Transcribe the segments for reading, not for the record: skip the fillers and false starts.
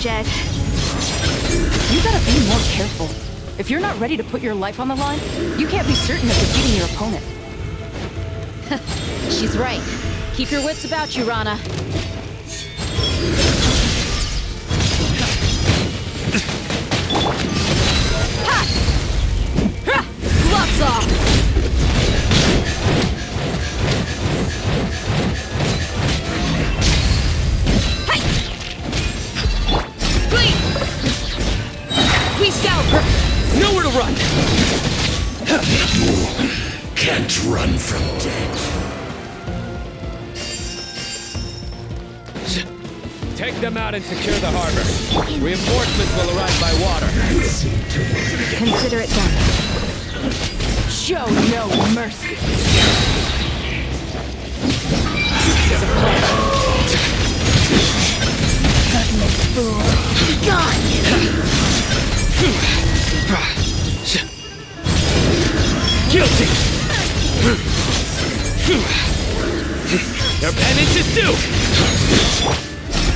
Jed. You gotta be more careful. If you're not ready to put your life on the line, you can't be certain of defeating your opponent. She's right. Keep your wits about you, Rana. Ha! Ha! Gloves off! Hey! Clean! We scout her! Nowhere to run! You can't run from death. Take them out and secure the harbor. Reinforcements will arrive by water. Consider it done. Show no mercy. Fool. Gone! Guilty! Your penance is due!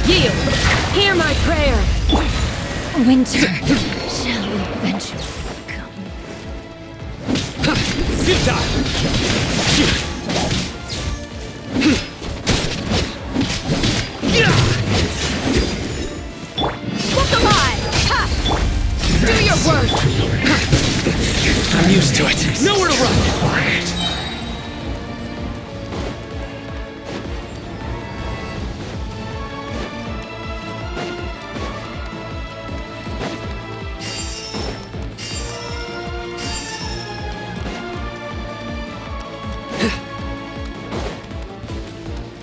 Yield! Hear my prayer! Winter shall eventually come. Futile! Look alive! Ha! Do your work! I'm used to it. Nowhere to run!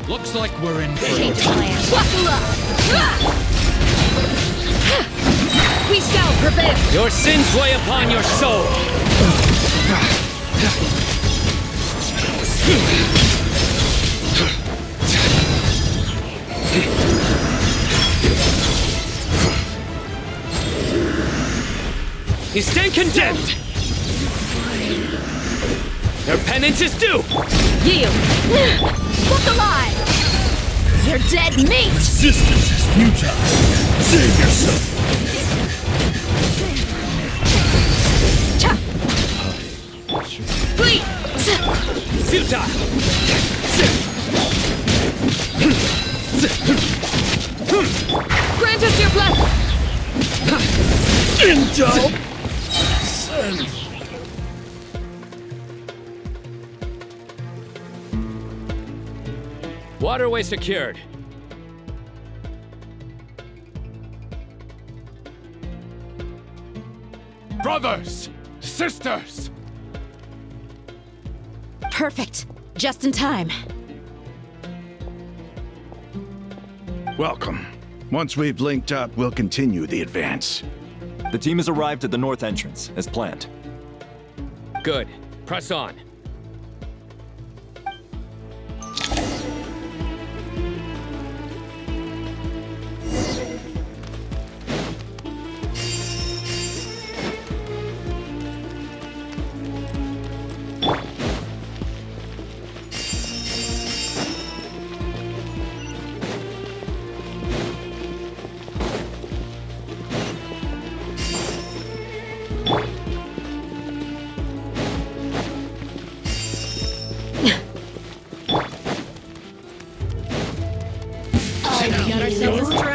Looks like we're in for Change plans. Buckle up! We shall prevail! Your sins weigh upon your soul! You stand condemned! Your penance is due! Yield! Look alive! You're dead meat! Resistance is futile. Save yourself. Cha! Please! Futile! Grant us your blessing! Indulge. Send. Waterway secured. Brothers! Sisters! Perfect. Just in time. Welcome. Once we've linked up, we'll continue the advance. The team has arrived at the north entrance, as planned. Good. Press on.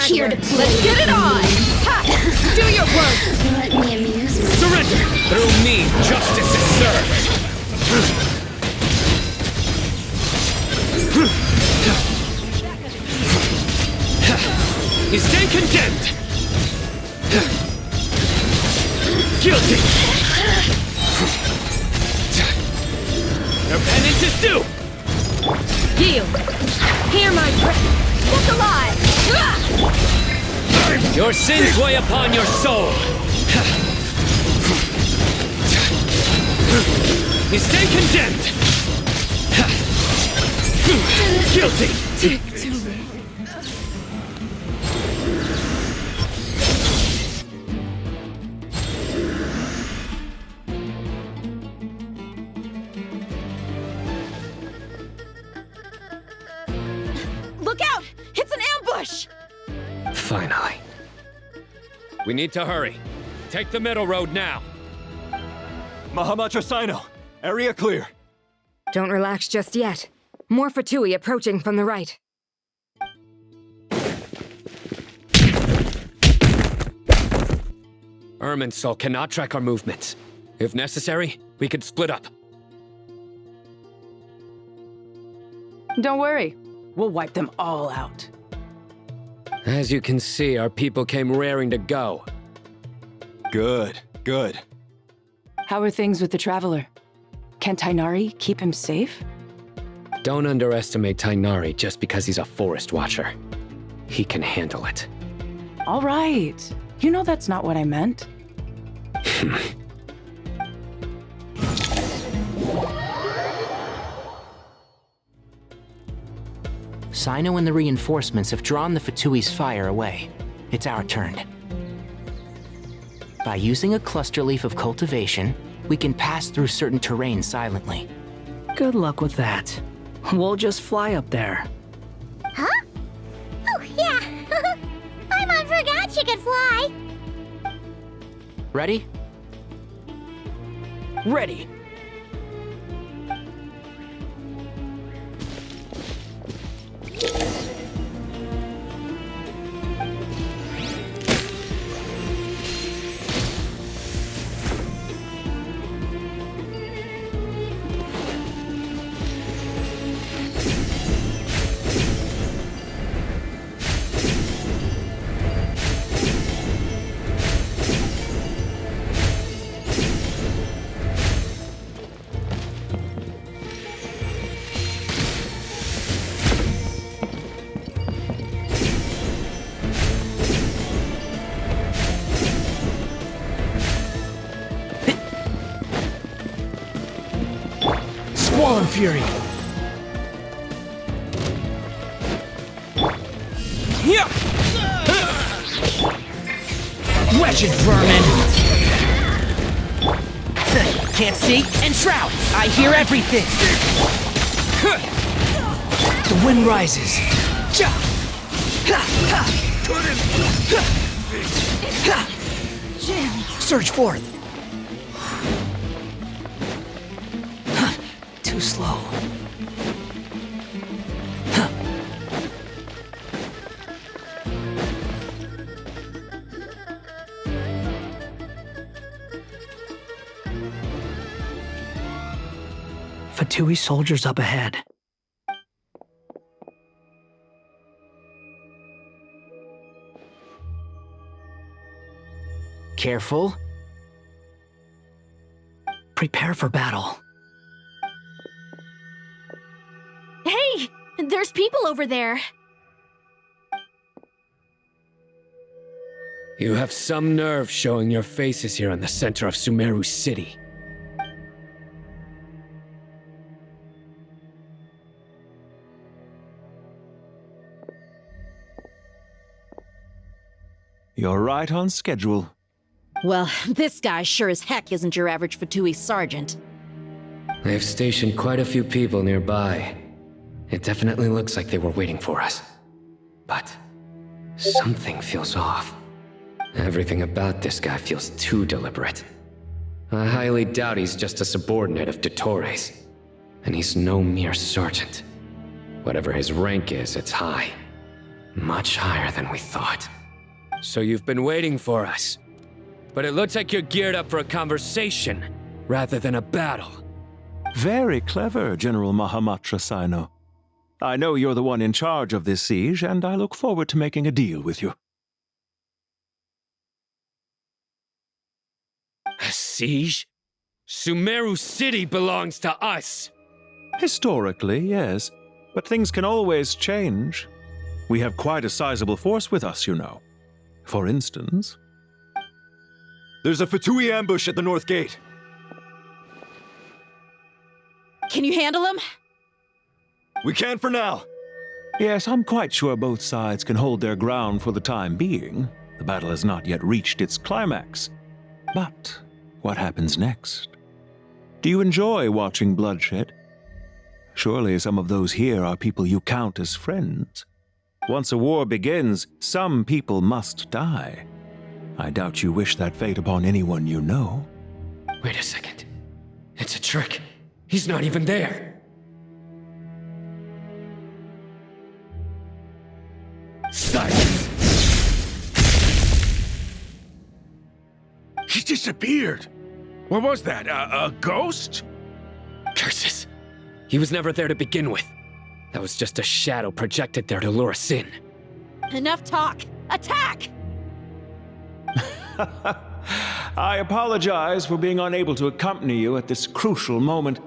Here to play. Let's get it on! Ha! Do your work! Let me amuse myself. Surrender! Through me, justice is served! You stand condemned! Guilty! Your penance is due! Yield! Hear my prayer! Look alive! Your sins weigh upon your soul! You stand condemned! Guilty! Look out! It's an ambush! Finally. We need to hurry. Take the middle road now. Mahamatra Sino, area clear. Don't relax just yet. More Fatui approaching from the right. Irminsul cannot track our movements. If necessary, we could split up. Don't worry. We'll wipe them all out. As you can see, our people came raring to go. Good, good. How are things with the Traveler? Can Tainari keep him safe? Don't underestimate Tainari just because he's a forest watcher. He can handle it. All right. You know that's not what I meant. Sino and the reinforcements have drawn the Fatui's fire away. It's our turn. By using a cluster leaf of cultivation, we can pass through certain terrain silently. Good luck with that. We'll just fly up there. Huh? Oh, yeah. I forgot you could fly. Ready? Ready! Squall and Fury! Wretched vermin! Can't see? Enshroud! I hear everything! The wind rises! Surge forth! Too slow. Fatui soldiers up ahead. Careful. Prepare for battle. Hey, there's people over there. You have some nerve showing your faces here in the center of Sumeru City. You're right on schedule. Well, this guy sure as heck isn't your average Fatui sergeant. They've stationed quite a few people nearby. It definitely looks like they were waiting for us. But something feels off. Everything about this guy feels too deliberate. I highly doubt he's just a subordinate of Dottores. And he's no mere sergeant. Whatever his rank is, it's high. Much higher than we thought. So you've been waiting for us. But it looks like you're geared up for a conversation, rather than a battle. Very clever, General Mahamatra Sino. I know you're the one in charge of this siege, and I look forward to making a deal with you. A siege? Sumeru City belongs to us! Historically, yes. But things can always change. We have quite a sizable force with us, you know. For instance... There's a Fatui ambush at the north gate. Can you handle him? We can for now. Yes, I'm quite sure both sides can hold their ground for the time being. The battle has not yet reached its climax. But what happens next? Do you enjoy watching bloodshed? Surely some of those here are people you count as friends. Once a war begins, some people must die. I doubt you wish that fate upon anyone you know. Wait a second. It's a trick. He's not even there. Silence! He disappeared. What was that? A ghost? Curses. He was never there to begin with. That was just a shadow projected there to lure us in. Enough talk! Attack! I apologize for being unable to accompany you at this crucial moment,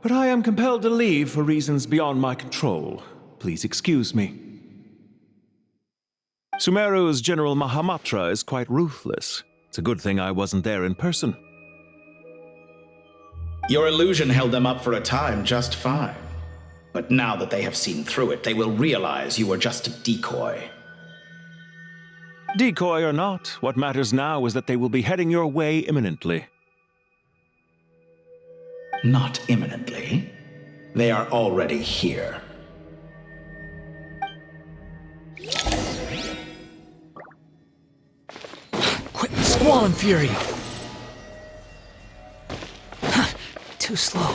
but I am compelled to leave for reasons beyond my control. Please excuse me. Sumeru's General Mahamatra is quite ruthless. It's a good thing I wasn't there in person. Your illusion held them up for a time just fine. But now that they have seen through it, they will realize you were just a decoy. Decoy or not, what matters now is that they will be heading your way imminently. Not imminently. They are already here. Quick, Squall and Fury! Too slow.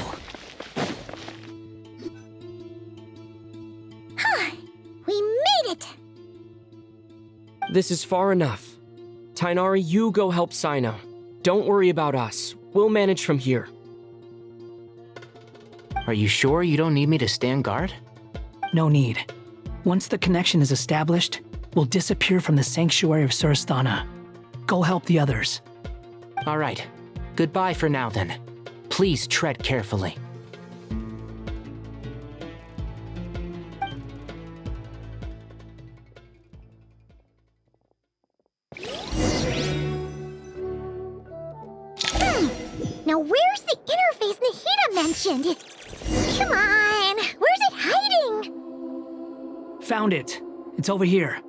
We made it! This is far enough. Tainari, you go help Sino. Don't worry about us. We'll manage from here. Are you sure you don't need me to stand guard? No need. Once the connection is established, we'll disappear from the sanctuary of Surasthana. Go help the others. All right. Goodbye for now, then. Please tread carefully. Now where's the interface Nahida mentioned? Come on, where's it hiding? Found it. It's over here.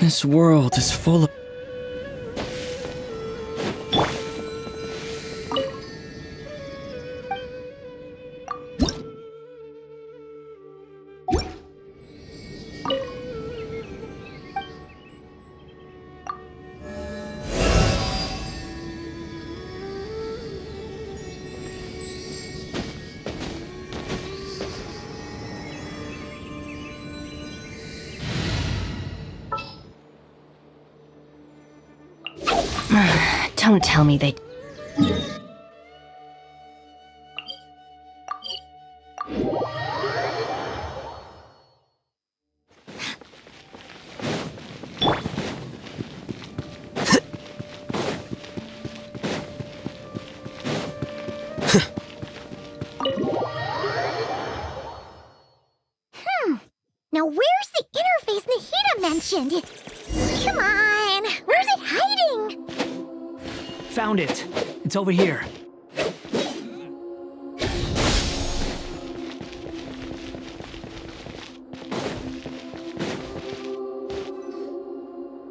This world is full of... Don't tell me they... Now where's the interface Nahida mentioned? Come on, where's it hiding? Found it. It's over here.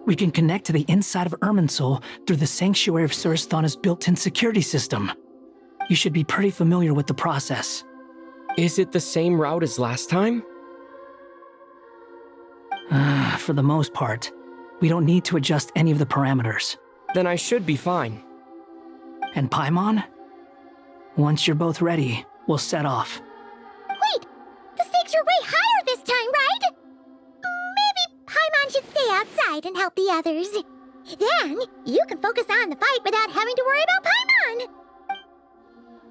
We can connect to the inside of Irminsul through the Sanctuary of Surasthana's built-in security system. You should be pretty familiar with the process. Is it the same route as last time? for the most part. We don't need to adjust any of the parameters. Then I should be fine. And Paimon? Once you're both ready, we'll set off. Wait! The stakes are way higher this time, right? Maybe Paimon should stay outside and help the others. Then, you can focus on the fight without having to worry about Paimon.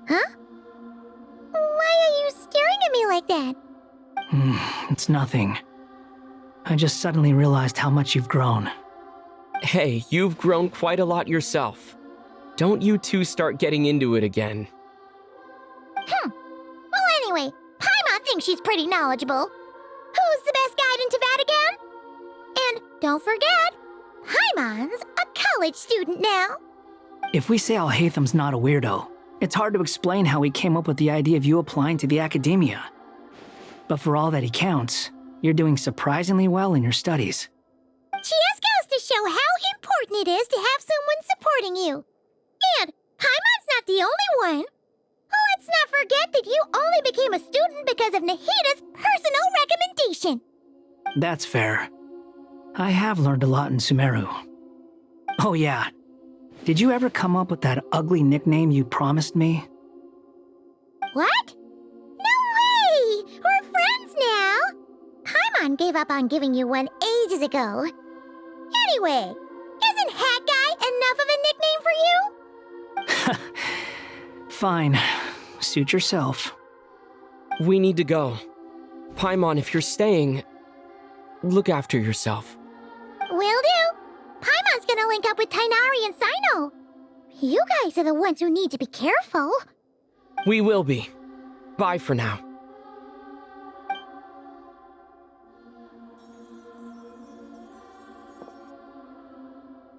Huh? Why are you staring at me like that? It's nothing. I just suddenly realized how much you've grown. Hey, you've grown quite a lot yourself. Don't you two start getting into it again. Well, anyway, Paimon thinks she's pretty knowledgeable. Who's the best guide in Teyvat again? And don't forget, Paimon's a college student now. If we say Alhatham's not a weirdo, it's hard to explain how he came up with the idea of you applying to the academia. But for all that he counts, you're doing surprisingly well in your studies. Just goes to show how important it is to have someone supporting you. And Paimon's not the only one. Let's not forget that you only became a student because of Nahida's personal recommendation. That's fair. I have learned a lot in Sumeru. Oh yeah. Did you ever come up with that ugly nickname you promised me? What? No way! We're friends now! Paimon gave up on giving you one ages ago. Anyway, isn't Hat Guy enough of a nickname for you? Fine. Suit yourself. We need to go. Paimon, if you're staying, look after yourself. Will do. Paimon's gonna link up with Tighnari and Cyno. You guys are the ones who need to be careful. We will be. Bye for now.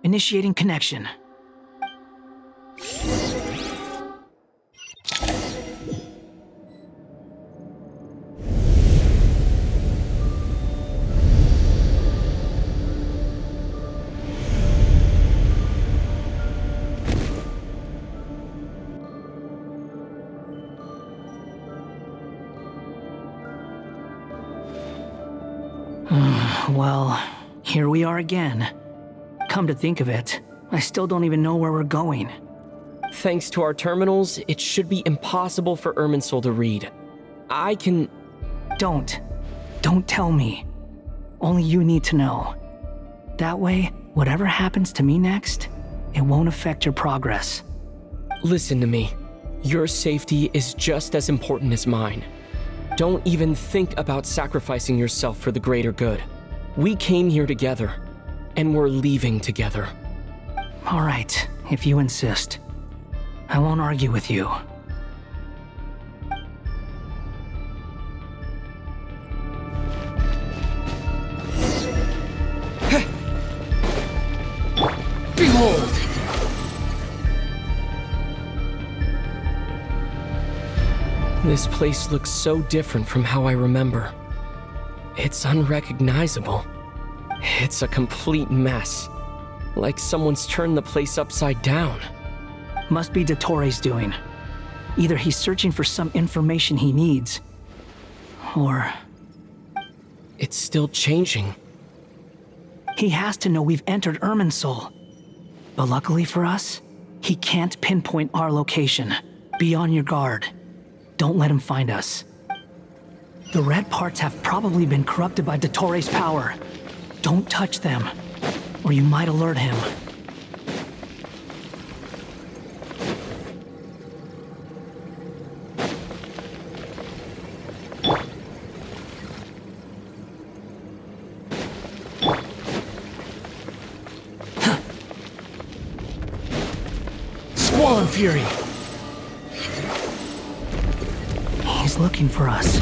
Initiating connection. Well, here we are again. Come to think of it, I still don't even know where we're going. Thanks to our terminals, it should be impossible for Irminsul to read. I can... Don't tell me. Only you need to know. That way, whatever happens to me next, it won't affect your progress. Listen to me. Your safety is just as important as mine. Don't even think about sacrificing yourself for the greater good. We came here together, and we're leaving together. All right, if you insist. I won't argue with you. Behold! This place looks so different from how I remember. It's unrecognizable. It's a complete mess. Like someone's turned the place upside down. Must be Dottoro's doing. Either he's searching for some information he needs, or... It's still changing. He has to know we've entered Irminsul. But luckily for us, he can't pinpoint our location. Be on your guard. Don't let him find us. The red parts have probably been corrupted by Dottoro's power. Don't touch them, or you might alert him. Squall Fury! He's looking for us.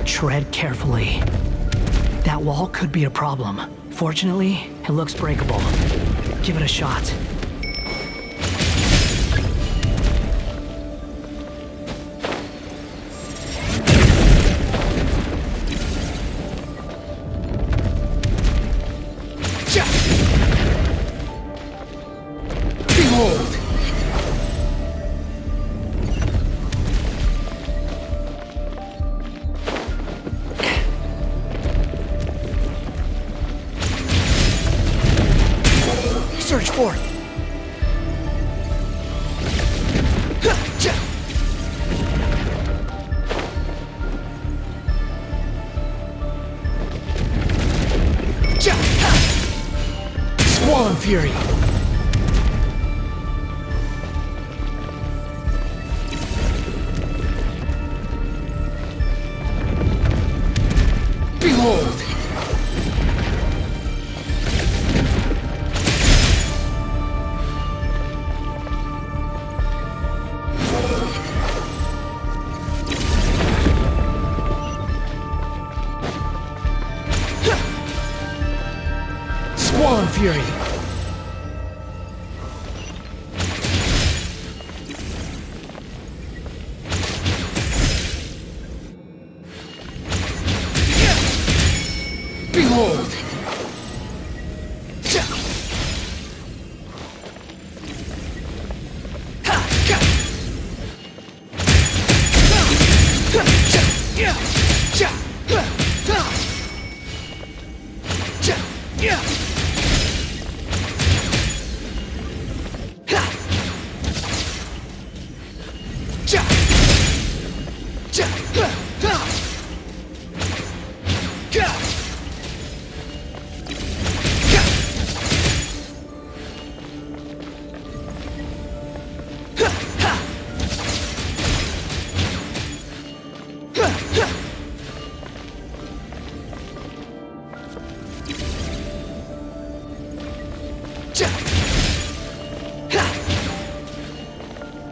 Tread carefully. That wall could be a problem. Fortunately, it looks breakable. Give it a shot. Behold! search for. Squall Fury. Behold! Squall Fury. Behold!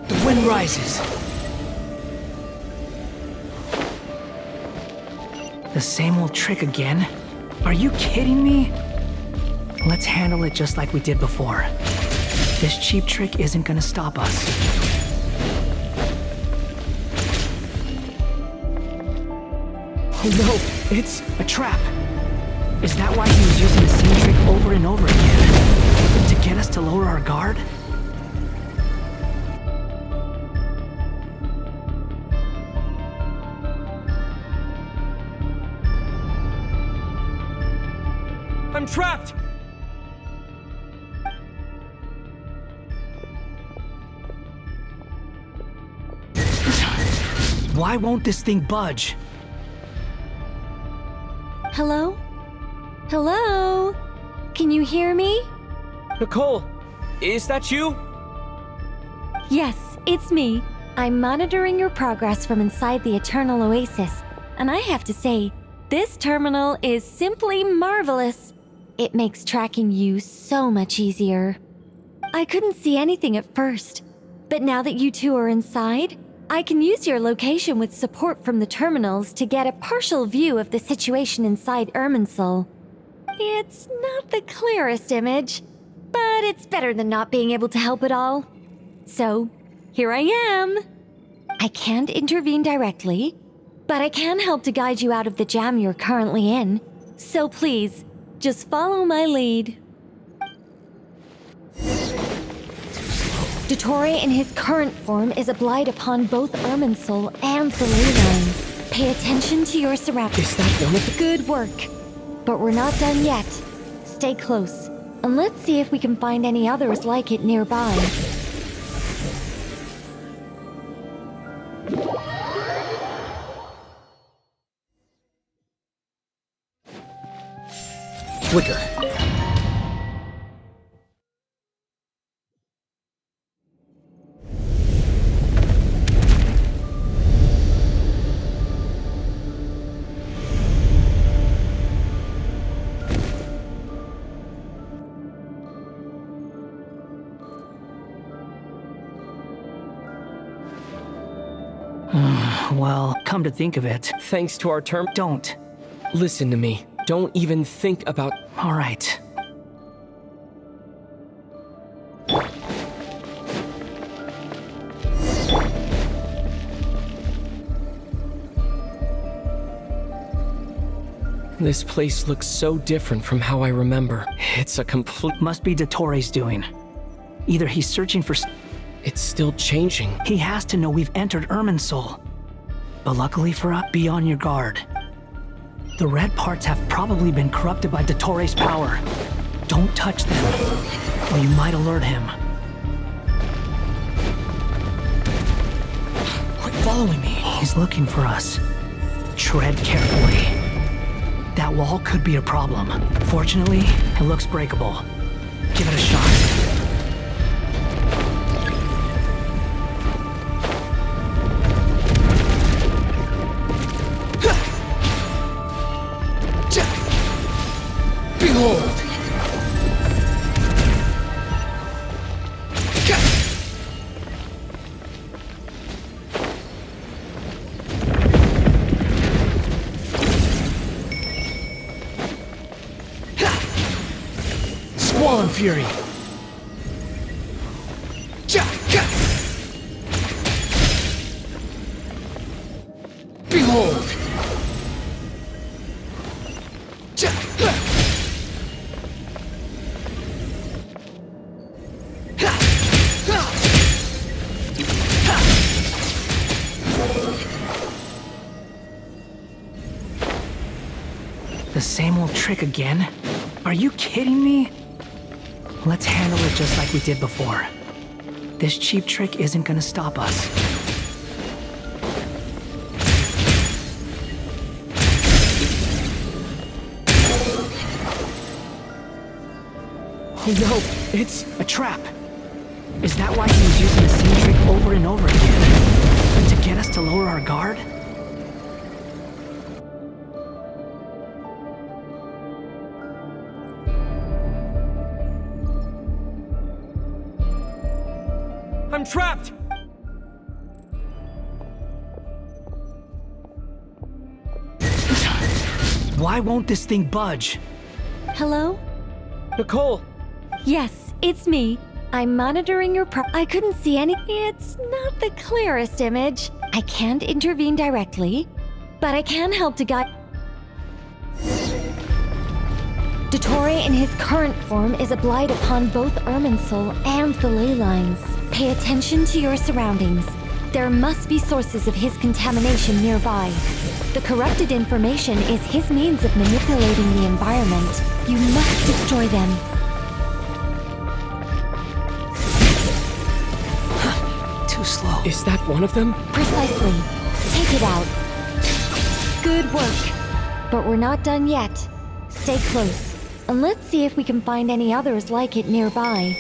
The wind rises. The same old trick again? Are you kidding me? Let's handle it just like we did before. This cheap trick isn't gonna stop us. Oh no, it's a trap. Is that why he was using the same trick over and over again? To get us to lower our guard? I'm trapped! Why won't this thing budge? Hello? Hello? Can you hear me? Nicole, is that you? Yes, it's me. I'm monitoring your progress from inside the Eternal Oasis, and I have to say, this terminal is simply marvelous. It makes tracking you so much easier. I couldn't see anything at first, but now that you two are inside, I can use your location with support from the terminals to get a partial view of the situation inside Irminsul. It's not the clearest image, but it's better than not being able to help at all. So, here I am. I can't intervene directly, but I can help to guide you out of the jam you're currently in. So please, just follow my lead. Dottore in his current form is a blight upon both Irminsul and the ley lines. Pay attention to your surroundings. Is that one of the— Good work. But we're not done yet. Stay close, and let's see if we can find any others like it nearby. Flicker. Well, come to think of it. Thanks to our term— Don't. Listen to me. Don't even think about— All right. This place looks so different from how I remember. It's a complete— Must be Dottore's doing. Either he's searching for— It's still changing. He has to know we've entered Irminsul. But luckily for us, be on your guard. The red parts have probably been corrupted by Dottore's power. Don't touch them, or you might alert him. Quit following me. He's looking for us. Tread carefully. That wall could be a problem. Fortunately, it looks breakable. Give it a shot. Behold! Squall and Fury! Behold! The same old trick again? Are you kidding me? Let's handle it just like we did before. This cheap trick isn't gonna stop us. Oh no, it's a trap. Is that why he was using the same trick over and over again? To get us to lower our guard? I'm trapped! Why won't this thing budge? Hello? Nicole! Yes, it's me. I'm monitoring your I couldn't see any. It's not the clearest image. I can't intervene directly, but I can help to guide. Dottore in his current form is a blight upon both Irminsul and the ley lines. Pay attention to your surroundings. There must be sources of his contamination nearby. The corrupted information is his means of manipulating the environment. You must destroy them. Too slow. Is that one of them? Precisely. Take it out. Good work. But we're not done yet. Stay close. And let's see if we can find any others like it nearby.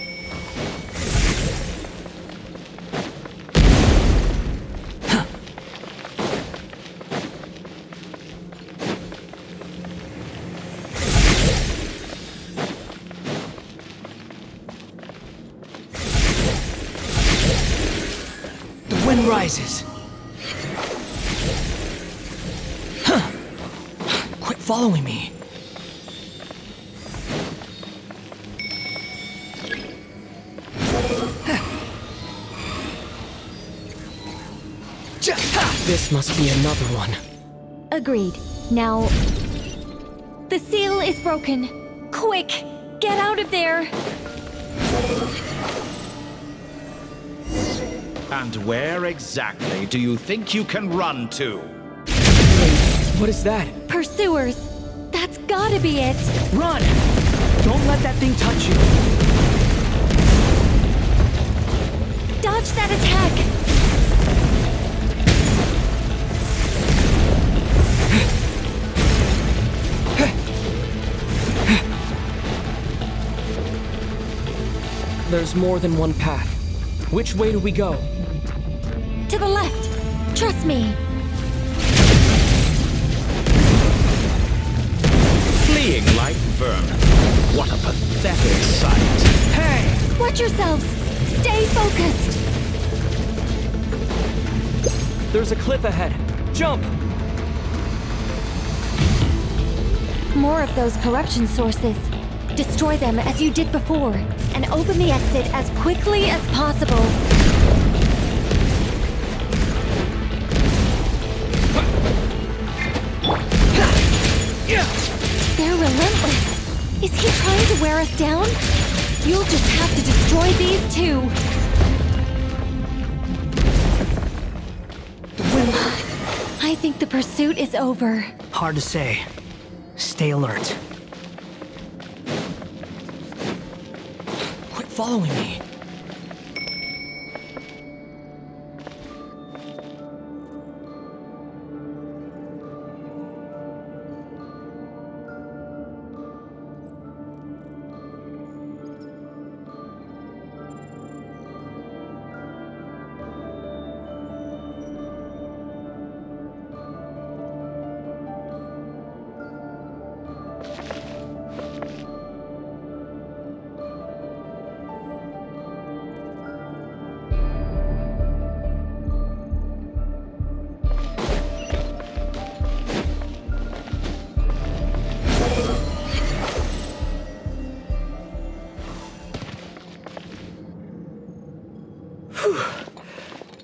The wind rises. Huh. Quit following me. This must be another one. Agreed. Now, the seal is broken. Quick, get out of there. And where exactly do you think you can run to? What is that? Pursuers. That's gotta be it. Run! Don't let that thing touch you. Dodge that attack. There's more than one path. Which way do we go? To the left. Trust me. Fleeing like vermin. What a pathetic sight. Hey! Watch yourselves. Stay focused. There's a cliff ahead. Jump! More of those corruption sources. Destroy them as you did before, and open the exit as quickly as possible. They're relentless. Is he trying to wear us down? You'll just have to destroy these too. I think the pursuit is over. Hard to say. Stay alert. following me.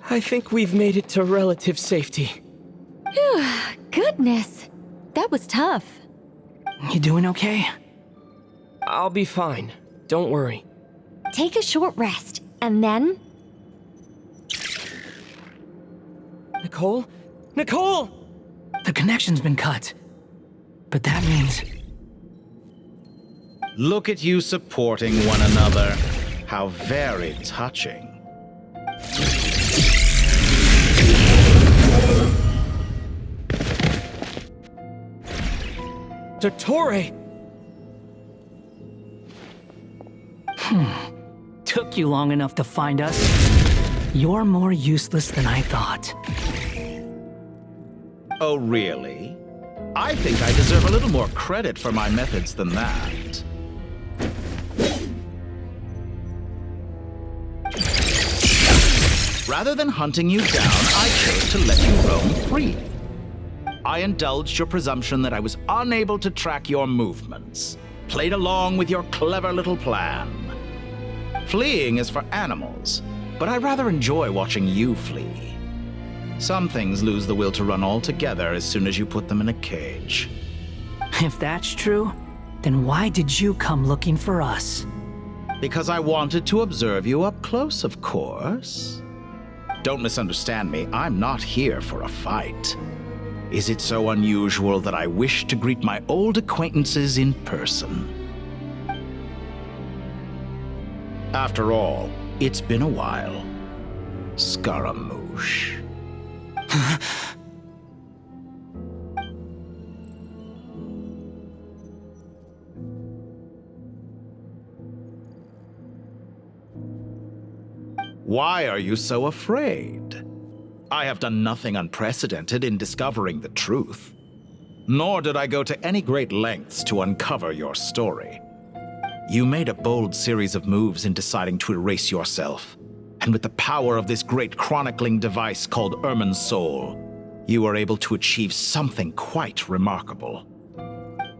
I think we've made it to relative safety. Phew, goodness. That was tough. You doing okay? I'll be fine. Don't worry. Take a short rest, and then... Nicole? Nicole! The connection's been cut. But that means... Look at you supporting one another. How very touching. Dottore! Took you long enough to find us. You're more useless than I thought. Oh, really? I think I deserve a little more credit for my methods than that. Rather than hunting you down, I chose to let you roam free. I indulged your presumption that I was unable to track your movements, played along with your clever little plan. Fleeing is for animals, but I rather enjoy watching you flee. Some things lose the will to run altogether as soon as you put them in a cage. If that's true, then why did you come looking for us? Because I wanted to observe you up close, of course. Don't misunderstand me, I'm not here for a fight. Is it so unusual that I wish to greet my old acquaintances in person? After all, it's been a while. Scaramouche. Why are you so afraid? I have done nothing unprecedented in discovering the truth. Nor did I go to any great lengths to uncover your story. You made a bold series of moves in deciding to erase yourself. And with the power of this great chronicling device called Irmin's Soul, you were able to achieve something quite remarkable.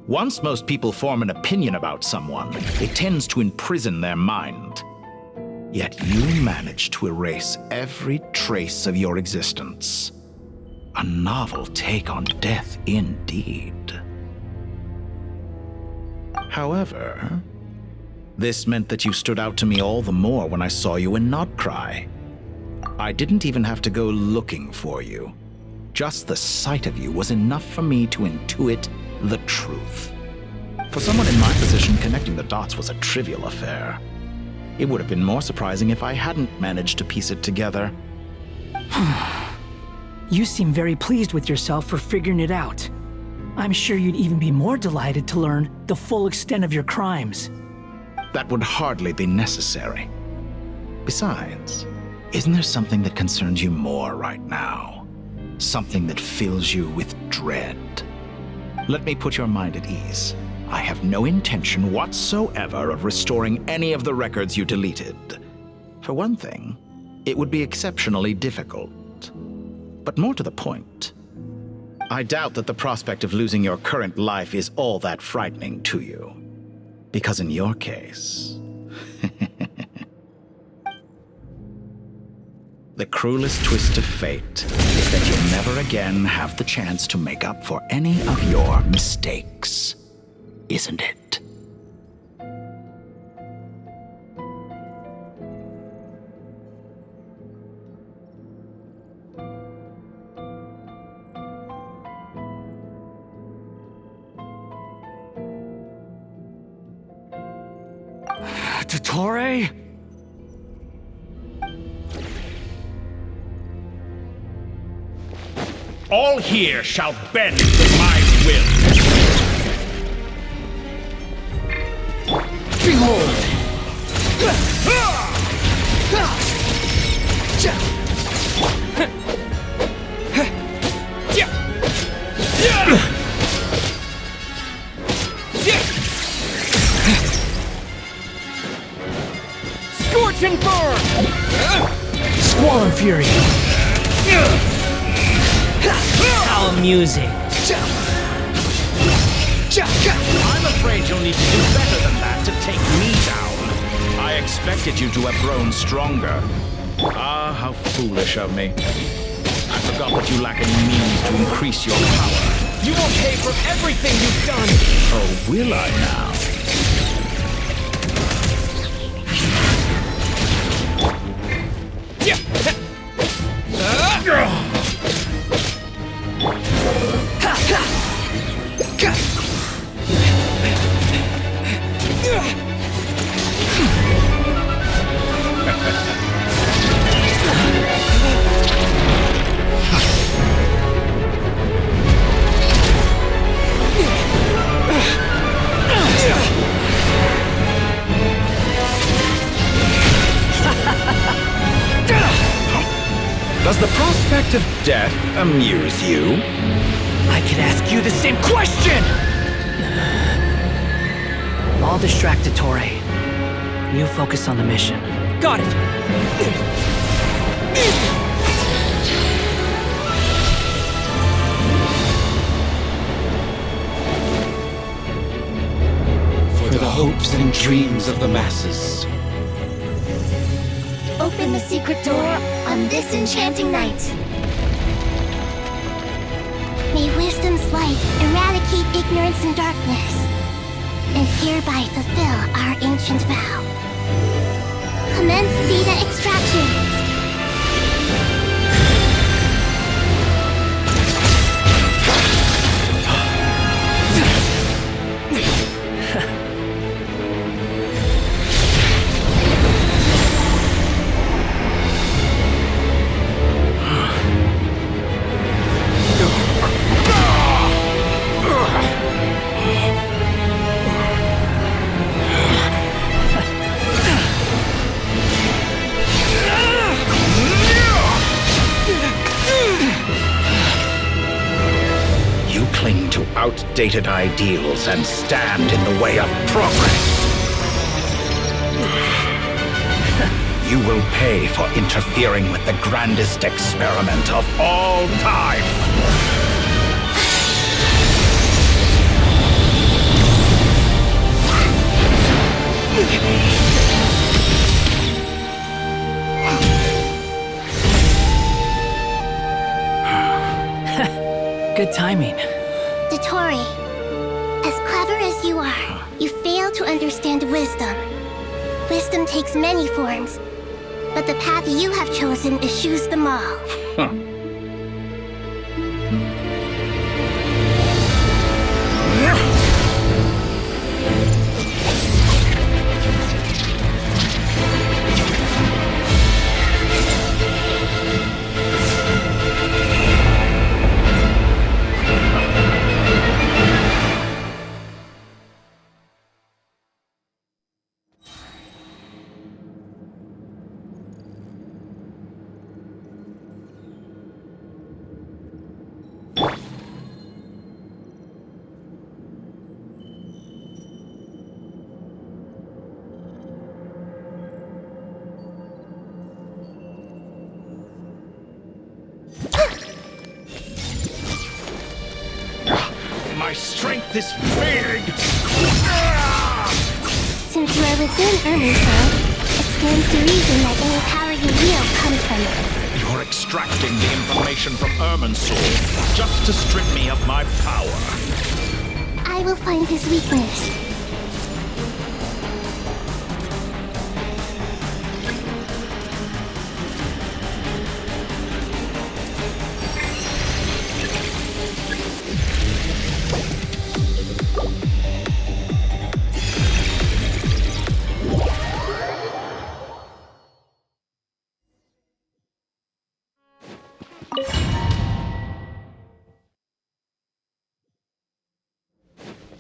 Once most people form an opinion about someone, it tends to imprison their mind. Yet you managed to erase every trace of your existence. A novel take on death indeed. However, this meant that you stood out to me all the more when I saw you in Nodcry. I didn't even have to go looking for you. Just the sight of you was enough for me to intuit the truth. For someone in my position, connecting the dots was a trivial affair. It would have been more surprising if I hadn't managed to piece it together. You seem very pleased with yourself for figuring it out. I'm sure you'd even be more delighted to learn the full extent of your crimes. That would hardly be necessary. Besides, isn't there something that concerns you more right now? Something that fills you with dread? Let me put your mind at ease. I have no intention whatsoever of restoring any of the records you deleted. For one thing, it would be exceptionally difficult. But more to the point, I doubt that the prospect of losing your current life is all that frightening to you. Because in your case, the cruelest twist of fate is that you'll never again have the chance to make up for any of your mistakes. Isn't it? Dottore? All here shall bend to my will. Behold! Scorch and burn! Squall and fury. How amusing. I'm afraid you'll need to do better than that to take me down. I expected you to have grown stronger. Ah, how foolish of me. I forgot that you lack any means to increase your power. You will pay for everything you've done! Oh, will I now? Does the prospect of death amuse you? I could ask you the same question! I'll distract Dottore. You focus on the mission. Got it! For the hopes and dreams of the masses. Open the secret door on this enchanting night. May wisdom's light eradicate ignorance and darkness, and hereby fulfill our ancient vow. Commence data extraction. Cling to outdated ideals and stand in the way of progress. You will pay for interfering with the grandest experiment of all time. Good timing. Dottore, as clever as you are, you fail to understand wisdom. Wisdom takes many forms, but the path you have chosen eschews them all. My strength is fading! Since you are within Irminsul, it stands to reason that any power you wield comes from it. You're extracting the information from Irminsul just to strip me of my power. I will find his weakness.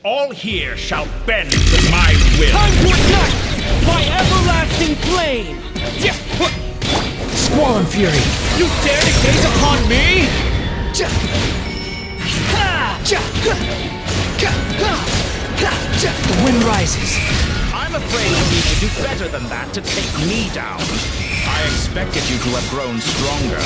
all here shall bend to my will. Time to ignite my everlasting flame! Squall and Fury! You dare to gaze upon me? The wind rises. I'm afraid you need to do better than that to take me down. I expected you to have grown stronger.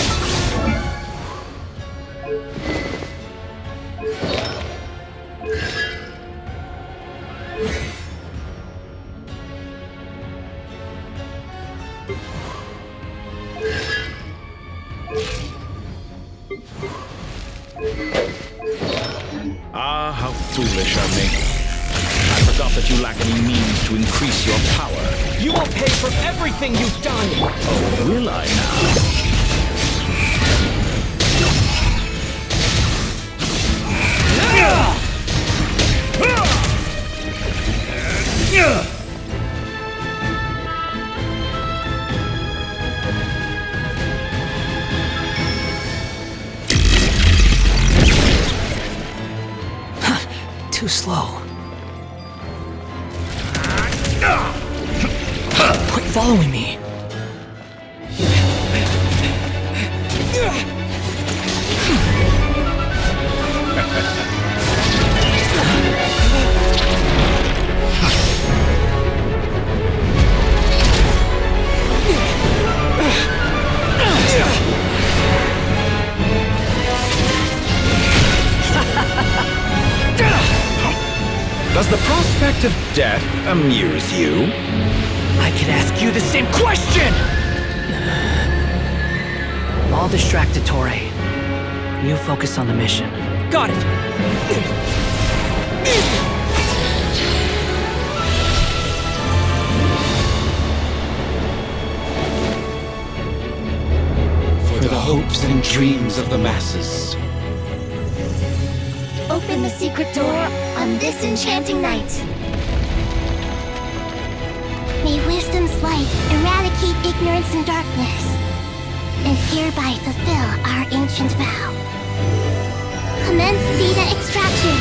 Ah, how foolish of me. I forgot that you lack any means to increase your power. You will pay for everything you've done! Oh, will I now? Too slow. Quit following me. Does the prospect of death amuse you? I could ask you the same question! I'll distract Dottore. You focus on the mission. Got it! For the hopes and dreams of the masses. Open the secret door on this enchanting night. May wisdom's light eradicate ignorance and darkness, and hereby fulfill our ancient vow. Commence data extraction.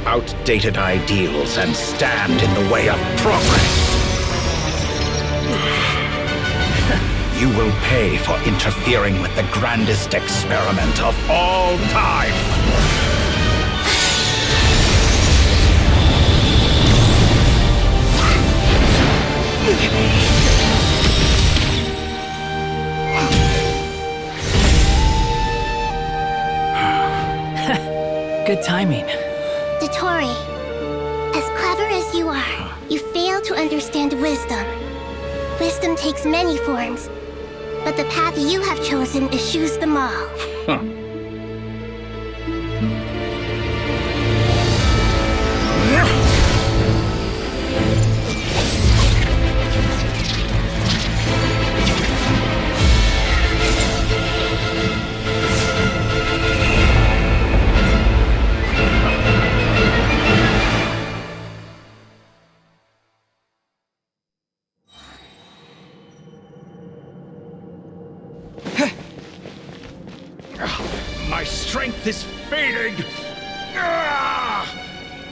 Outdated ideals and stand in the way of progress. You will pay for interfering with the grandest experiment of all time. Good timing. Dottore, as clever as you are, you fail to understand wisdom. Wisdom takes many forms, but the path you have chosen eschews them all. My strength is fading!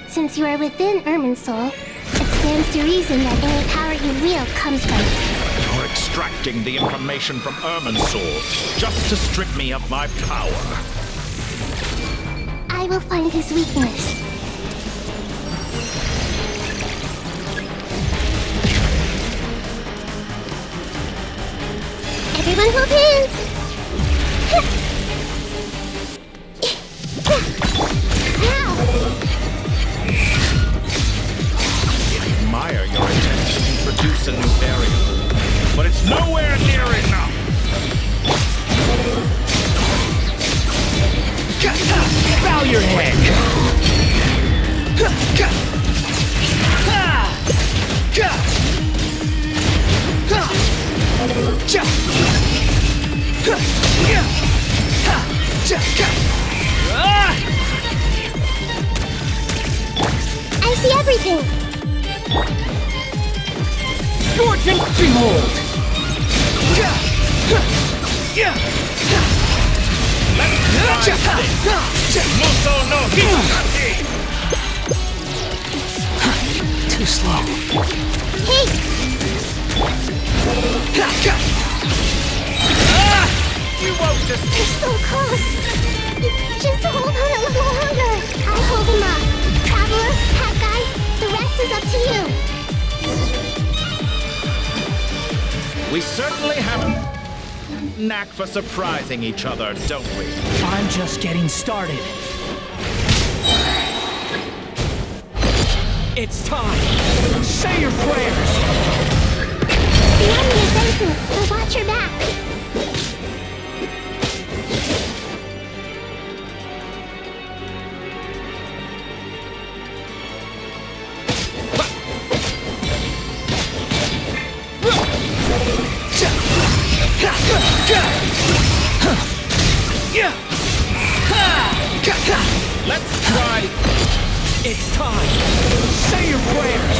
Since you are within Irminsul, it stands to reason that any power you wield comes from it. You're extracting the information from Irminsul just to strip me of my power. I will find his weakness. Everyone hold hands! I admire your intent to introduce a new variable, but it's nowhere near enough. see everything. Scorching behold! Muso no Hitokaki! Too slow. Hey! You won't just... They're so close. Just hold on a little longer. I'll hold them up. Traveler, Hat Guy, the rest is up to you. We certainly have a knack for surprising each other, don't we? I'm just getting started. It's time! Say your prayers! The enemy is racing, so watch your back. Let's try... It's time! Say your prayers!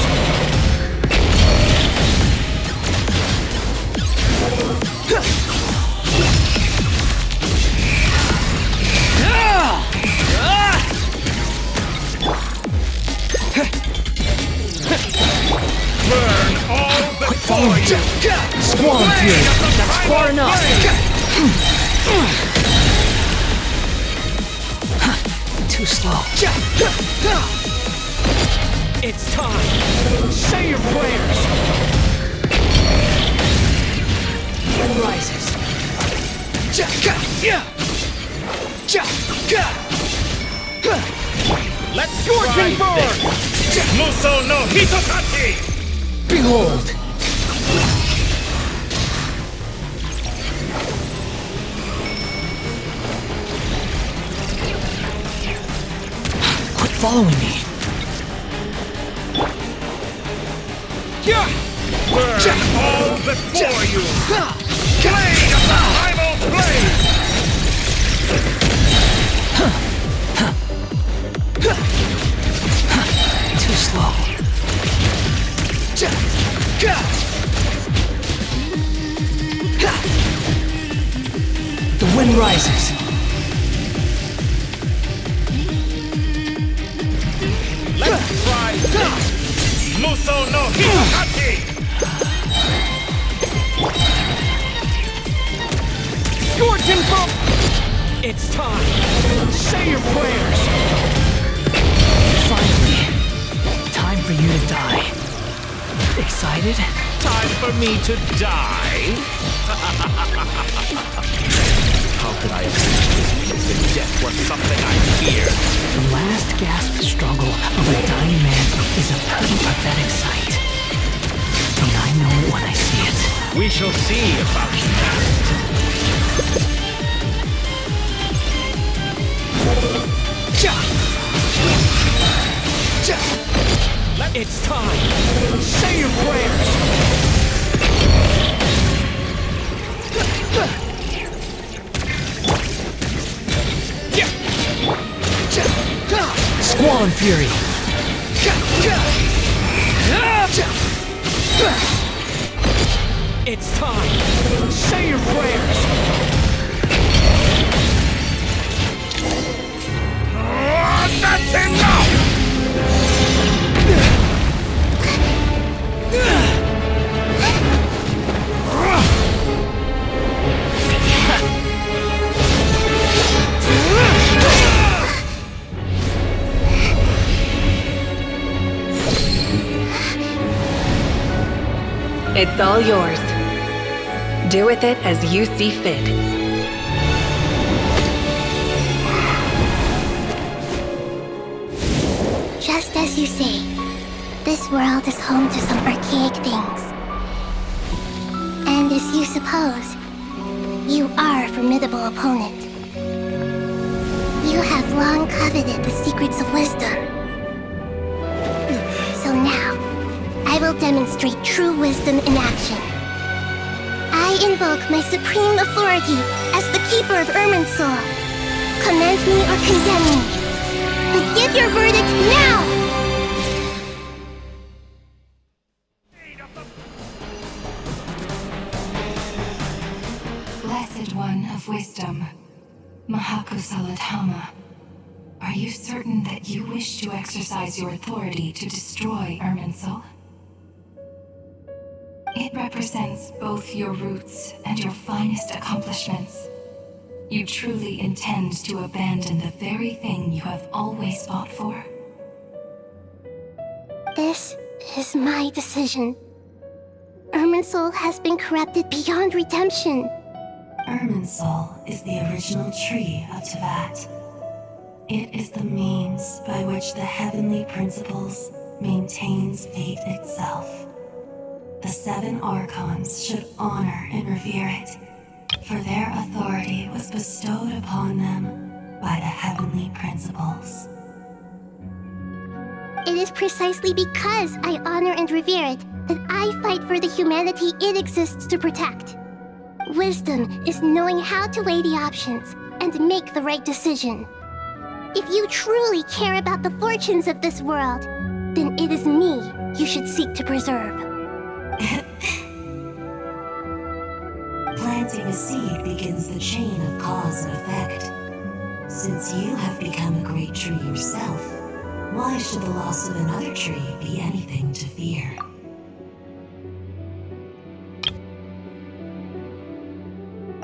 Burn all before you! Squall Fury! That's far enough! Too slow. It's time! Say your prayers! Wind rises. Let's Scorching try burn! this! Muso no Hitokaki! Behold! Quit following me. Burn all before you! Blade of the primal blade! Too slow. The wind rises. Let's try this! Muso no Hitokaki! Scorching bump! It's time! Say your prayers! Finally. Time for you to die. Excited? Time for me to die? How could I accept this piece of death was something I feared? The last gasp struggle of a dying man is a pretty pathetic sight. And I know it when I see it. We shall see about that. It's time! Say your prayers! Squall Fury! It's time! Say your prayers! That's enough! It's all yours. Do with it as you see fit. Just as you say, this world is home to some archaic things. And as you suppose, you are a formidable opponent. You have long coveted the secrets of wisdom. So now, I will demonstrate true wisdom in action. I invoke my supreme authority as the keeper of Irminsul. Commend me or condemn me. But give your verdict now! Salatama, are you certain that you wish to exercise your authority to destroy Irminsul? It represents both your roots and your finest accomplishments. You truly intend to abandon the very thing you have always fought for? This is my decision. Irminsul has been corrupted beyond redemption. Irminsul is the original tree of Tevat. It is the means by which the heavenly principles maintains fate itself. The 7 Archons should honor and revere it, for their authority was bestowed upon them by the heavenly principles. It is precisely because I honor and revere it that I fight for the humanity it exists to protect. Wisdom is knowing how to weigh the options and make the right decision. If you truly care about the fortunes of this world, then it is me you should seek to preserve. Planting a seed begins the chain of cause and effect. Since you have become a great tree yourself, why should the loss of another tree be anything to fear?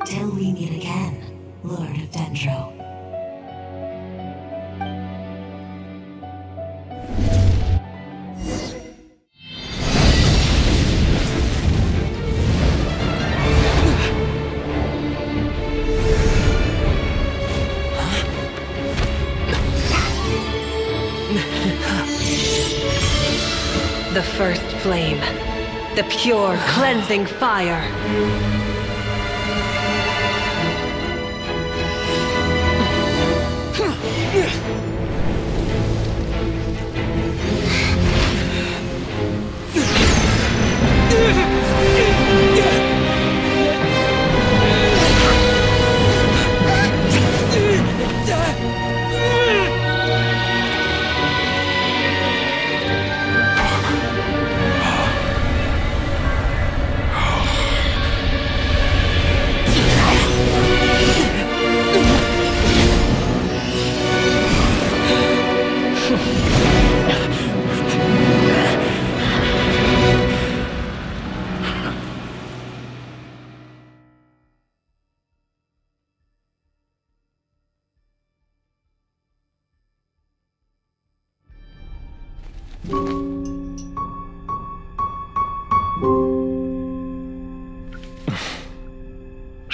Till we meet again, Lord of Dendro. The first flame. The pure, cleansing fire.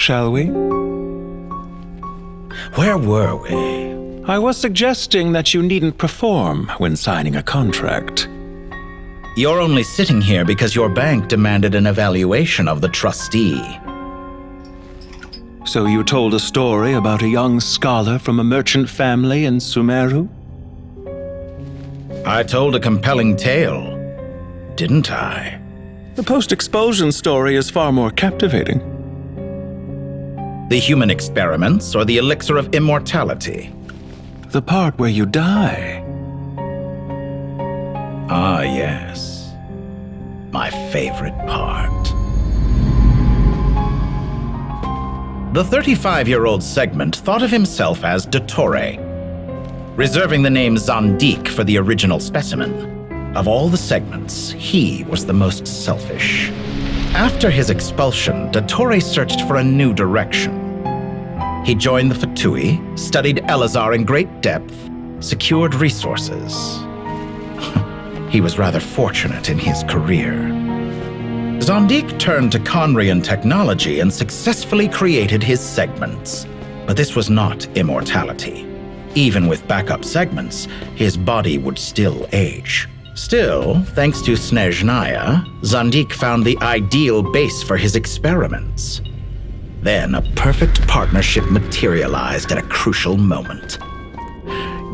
Shall we? Where were we? I was suggesting that you needn't perform when signing a contract. You're only sitting here because your bank demanded an evaluation of the trustee. So you told a story about a young scholar from a merchant family in Sumeru? I told a compelling tale, didn't I? The post-expulsion story is far more captivating. The human experiments or the elixir of immortality? The part where you die. Ah, yes. My favorite part. The 35-year-old Segment thought of himself as Dottore, reserving the name Zandik for the original specimen. Of all the Segments, he was the most selfish. After his expulsion, Dottore searched for a new direction. He joined the Fatui, studied Elazar in great depth, secured resources. He was rather fortunate in his career. Zandik turned to Conrian technology and successfully created his segments. But this was not immortality. Even with backup segments, his body would still age. Still, thanks to Snezhnaya, Zandik found the ideal base for his experiments. Then a perfect partnership materialized at a crucial moment.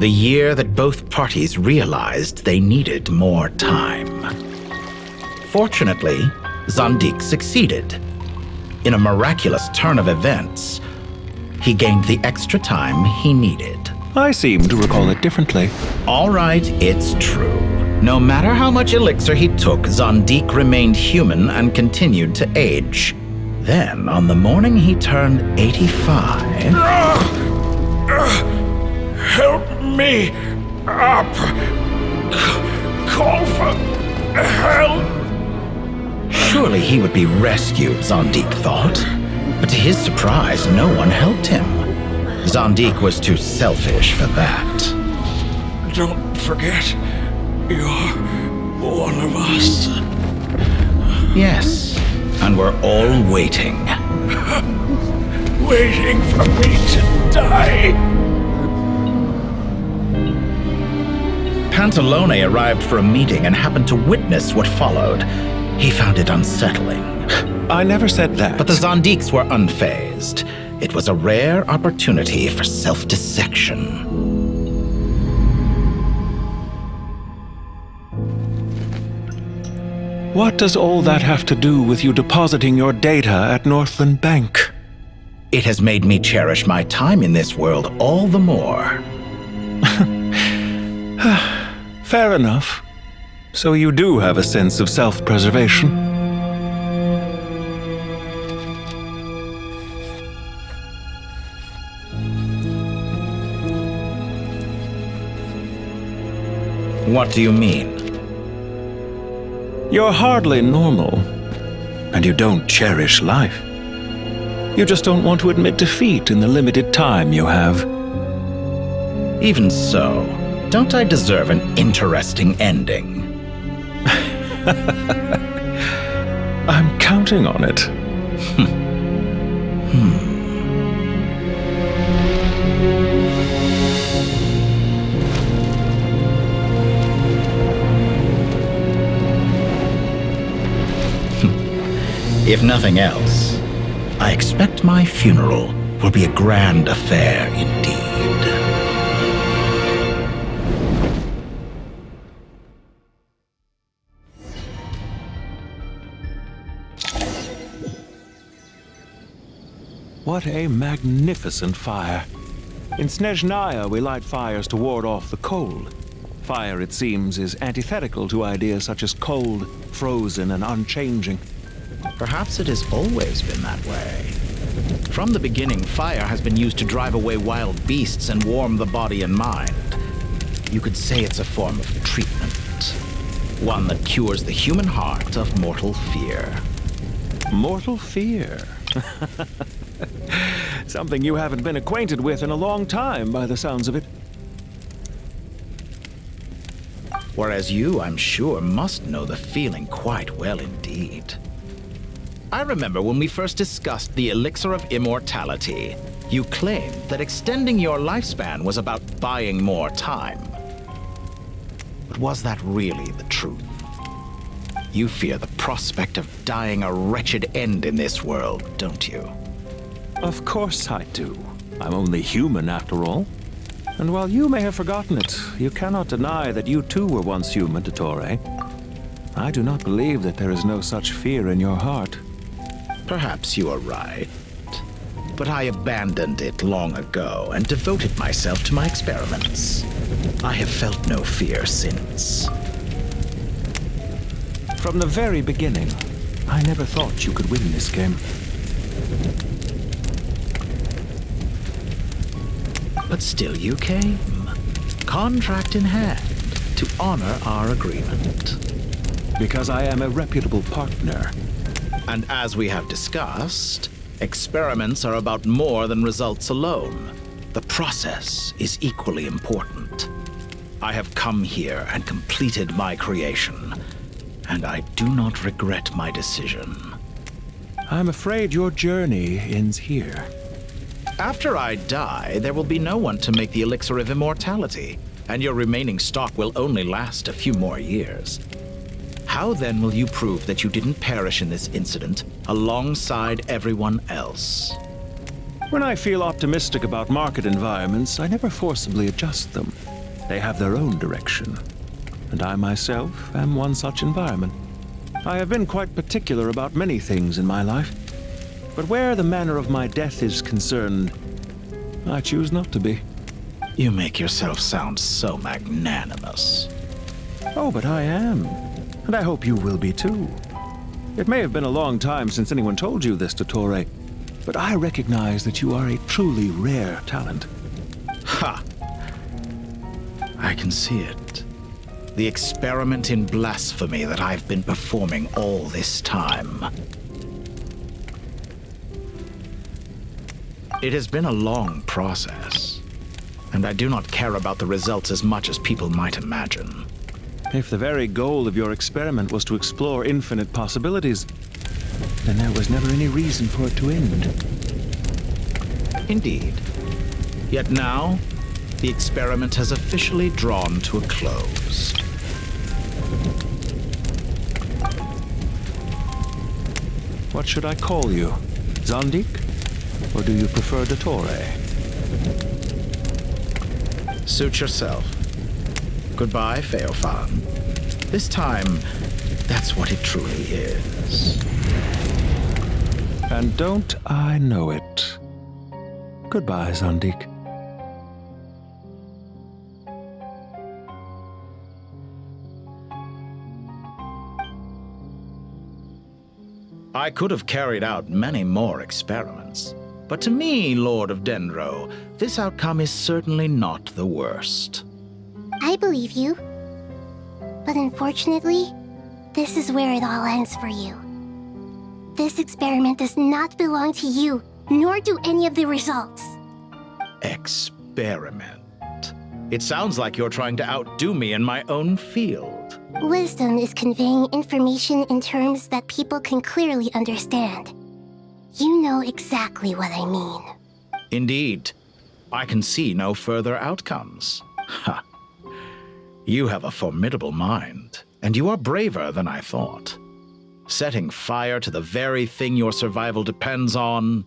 The year that both parties realized they needed more time. Fortunately, Zandik succeeded. In a miraculous turn of events, he gained the extra time he needed. I seem to recall it differently. All right, it's true. No matter how much elixir he took, Zandik remained human and continued to age. Then, on the morning he turned 85... Help me up. Call for help. Surely he would be rescued, Zondik thought. But to his surprise, no one helped him. Zondik was too selfish for that. Don't forget, you're one of us. Yes, and we're all waiting. Waiting for me to die. Pantalone arrived for a meeting and happened to witness what followed. He found it unsettling. I never said that. But the Zondiks were unfazed. It was a rare opportunity for self-dissection. What does all that have to do with you depositing your data at Northland Bank? It has made me cherish my time in this world all the more. Fair enough. So you do have a sense of self-preservation. What do you mean? You're hardly normal, and you don't cherish life. You just don't want to admit defeat in the limited time you have. Even so, don't I deserve an interesting ending? I'm counting on it. If nothing else, I expect my funeral will be a grand affair indeed. What a magnificent fire. In Snezhnaya, we light fires to ward off the cold. Fire, it seems, is antithetical to ideas such as cold, frozen, and unchanging. Perhaps it has always been that way. From the beginning, fire has been used to drive away wild beasts and warm the body and mind. You could say it's a form of treatment. One that cures the human heart of mortal fear. Mortal fear? Something you haven't been acquainted with in a long time, by the sounds of it. Whereas you, I'm sure, must know the feeling quite well indeed. I remember when we first discussed the elixir of immortality, you claimed that extending your lifespan was about buying more time. But was that really the truth? You fear the prospect of dying a wretched end in this world, don't you? Of course I do. I'm only human, after all. And while you may have forgotten it, you cannot deny that you too were once human, Dottore. I do not believe that there is no such fear in your heart. Perhaps you are right. But I abandoned it long ago and devoted myself to my experiments. I have felt no fear since. From the very beginning, I never thought you could win this game. But still you came, contract in hand, to honor our agreement. Because I am a reputable partner. And as we have discussed, experiments are about more than results alone. The process is equally important. I have come here and completed my creation, and I do not regret my decision. I'm afraid your journey ends here. After I die, there will be no one to make the elixir of immortality, and your remaining stock will only last a few more years. How then will you prove that you didn't perish in this incident alongside everyone else? When I feel optimistic about market environments, I never forcibly adjust them. They have their own direction. And I myself am one such environment. I have been quite particular about many things in my life. But where the manner of my death is concerned, I choose not to be. You make yourself sound so magnanimous. Oh, but I am. And I hope you will be too. It may have been a long time since anyone told you this, Dottore, but I recognize that you are a truly rare talent. Ha! I can see it. The experiment in blasphemy that I've been performing all this time. It has been a long process, and I do not care about the results as much as people might imagine. If the very goal of your experiment was to explore infinite possibilities, then there was never any reason for it to end. Indeed. Yet now, the experiment has officially drawn to a close. What should I call you? Zondik? Or do you prefer Dottore? Suit yourself. Goodbye, Feofan. This time, that's what it truly is. And don't I know it? Goodbye, Zondik. I could have carried out many more experiments, but to me, Lord of Dendro, this outcome is certainly not the worst. I believe you. But unfortunately, this is where it all ends for you. This experiment does not belong to you, nor do any of the results. Experiment. It sounds like you're trying to outdo me in my own field. Wisdom is conveying information in terms that people can clearly understand. You know exactly what I mean. Indeed. I can see no further outcomes. Ha! You have a formidable mind, and you are braver than I thought. Setting fire to the very thing your survival depends on.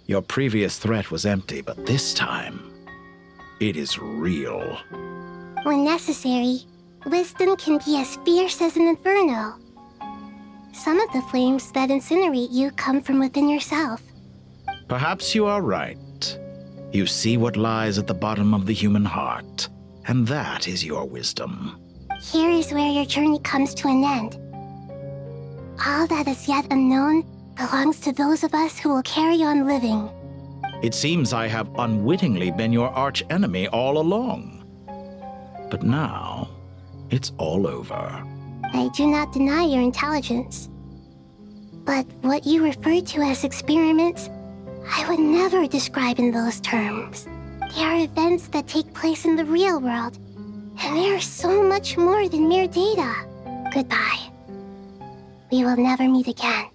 Your previous threat was empty, but this time, it is real. When necessary, wisdom can be as fierce as an inferno. Some of the flames that incinerate you come from within yourself. Perhaps you are right. You see what lies at the bottom of the human heart, and that is your wisdom. Here is where your journey comes to an end. All that is yet unknown belongs to those of us who will carry on living. It seems I have unwittingly been your arch-enemy all along. But now, it's all over. I do not deny your intelligence. But what you refer to as experiments, I would never describe in those terms. They are events that take place in the real world, and they are so much more than mere data. Goodbye. We will never meet again.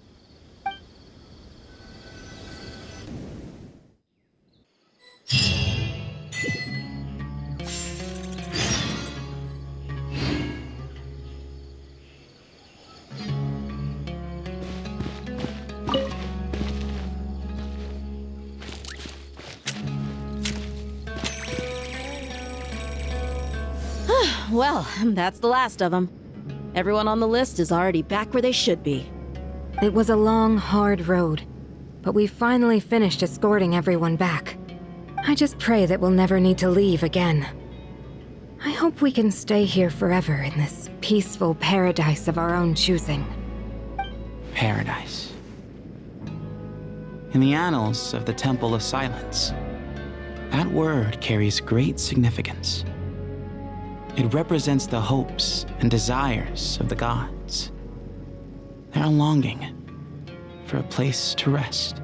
Well, that's the last of them. Everyone on the list is already back where they should be. It was a long, hard road, but we finally finished escorting everyone back. I just pray that we'll never need to leave again. I hope we can stay here forever in this peaceful paradise of our own choosing. Paradise. In the annals of the Temple of Silence, that word carries great significance. It represents the hopes and desires of the gods. Their longing for a place to rest.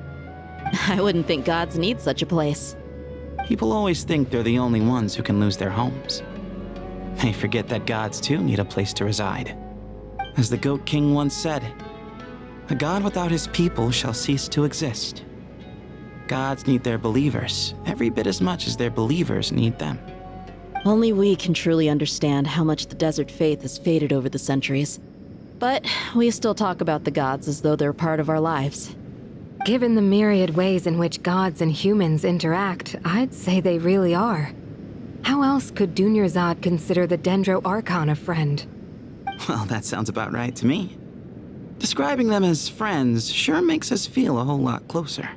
I wouldn't think gods need such a place. People always think they're the only ones who can lose their homes. They forget that gods too need a place to reside. As the Goat King once said, "A god without his people shall cease to exist." Gods need their believers every bit as much as their believers need them. Only we can truly understand how much the desert faith has faded over the centuries. But we still talk about the gods as though they're part of our lives. Given the myriad ways in which gods and humans interact, I'd say they really are. How else could Dunyarzad consider the Dendro Archon a friend? Well, that sounds about right to me. Describing them as friends sure makes us feel a whole lot closer.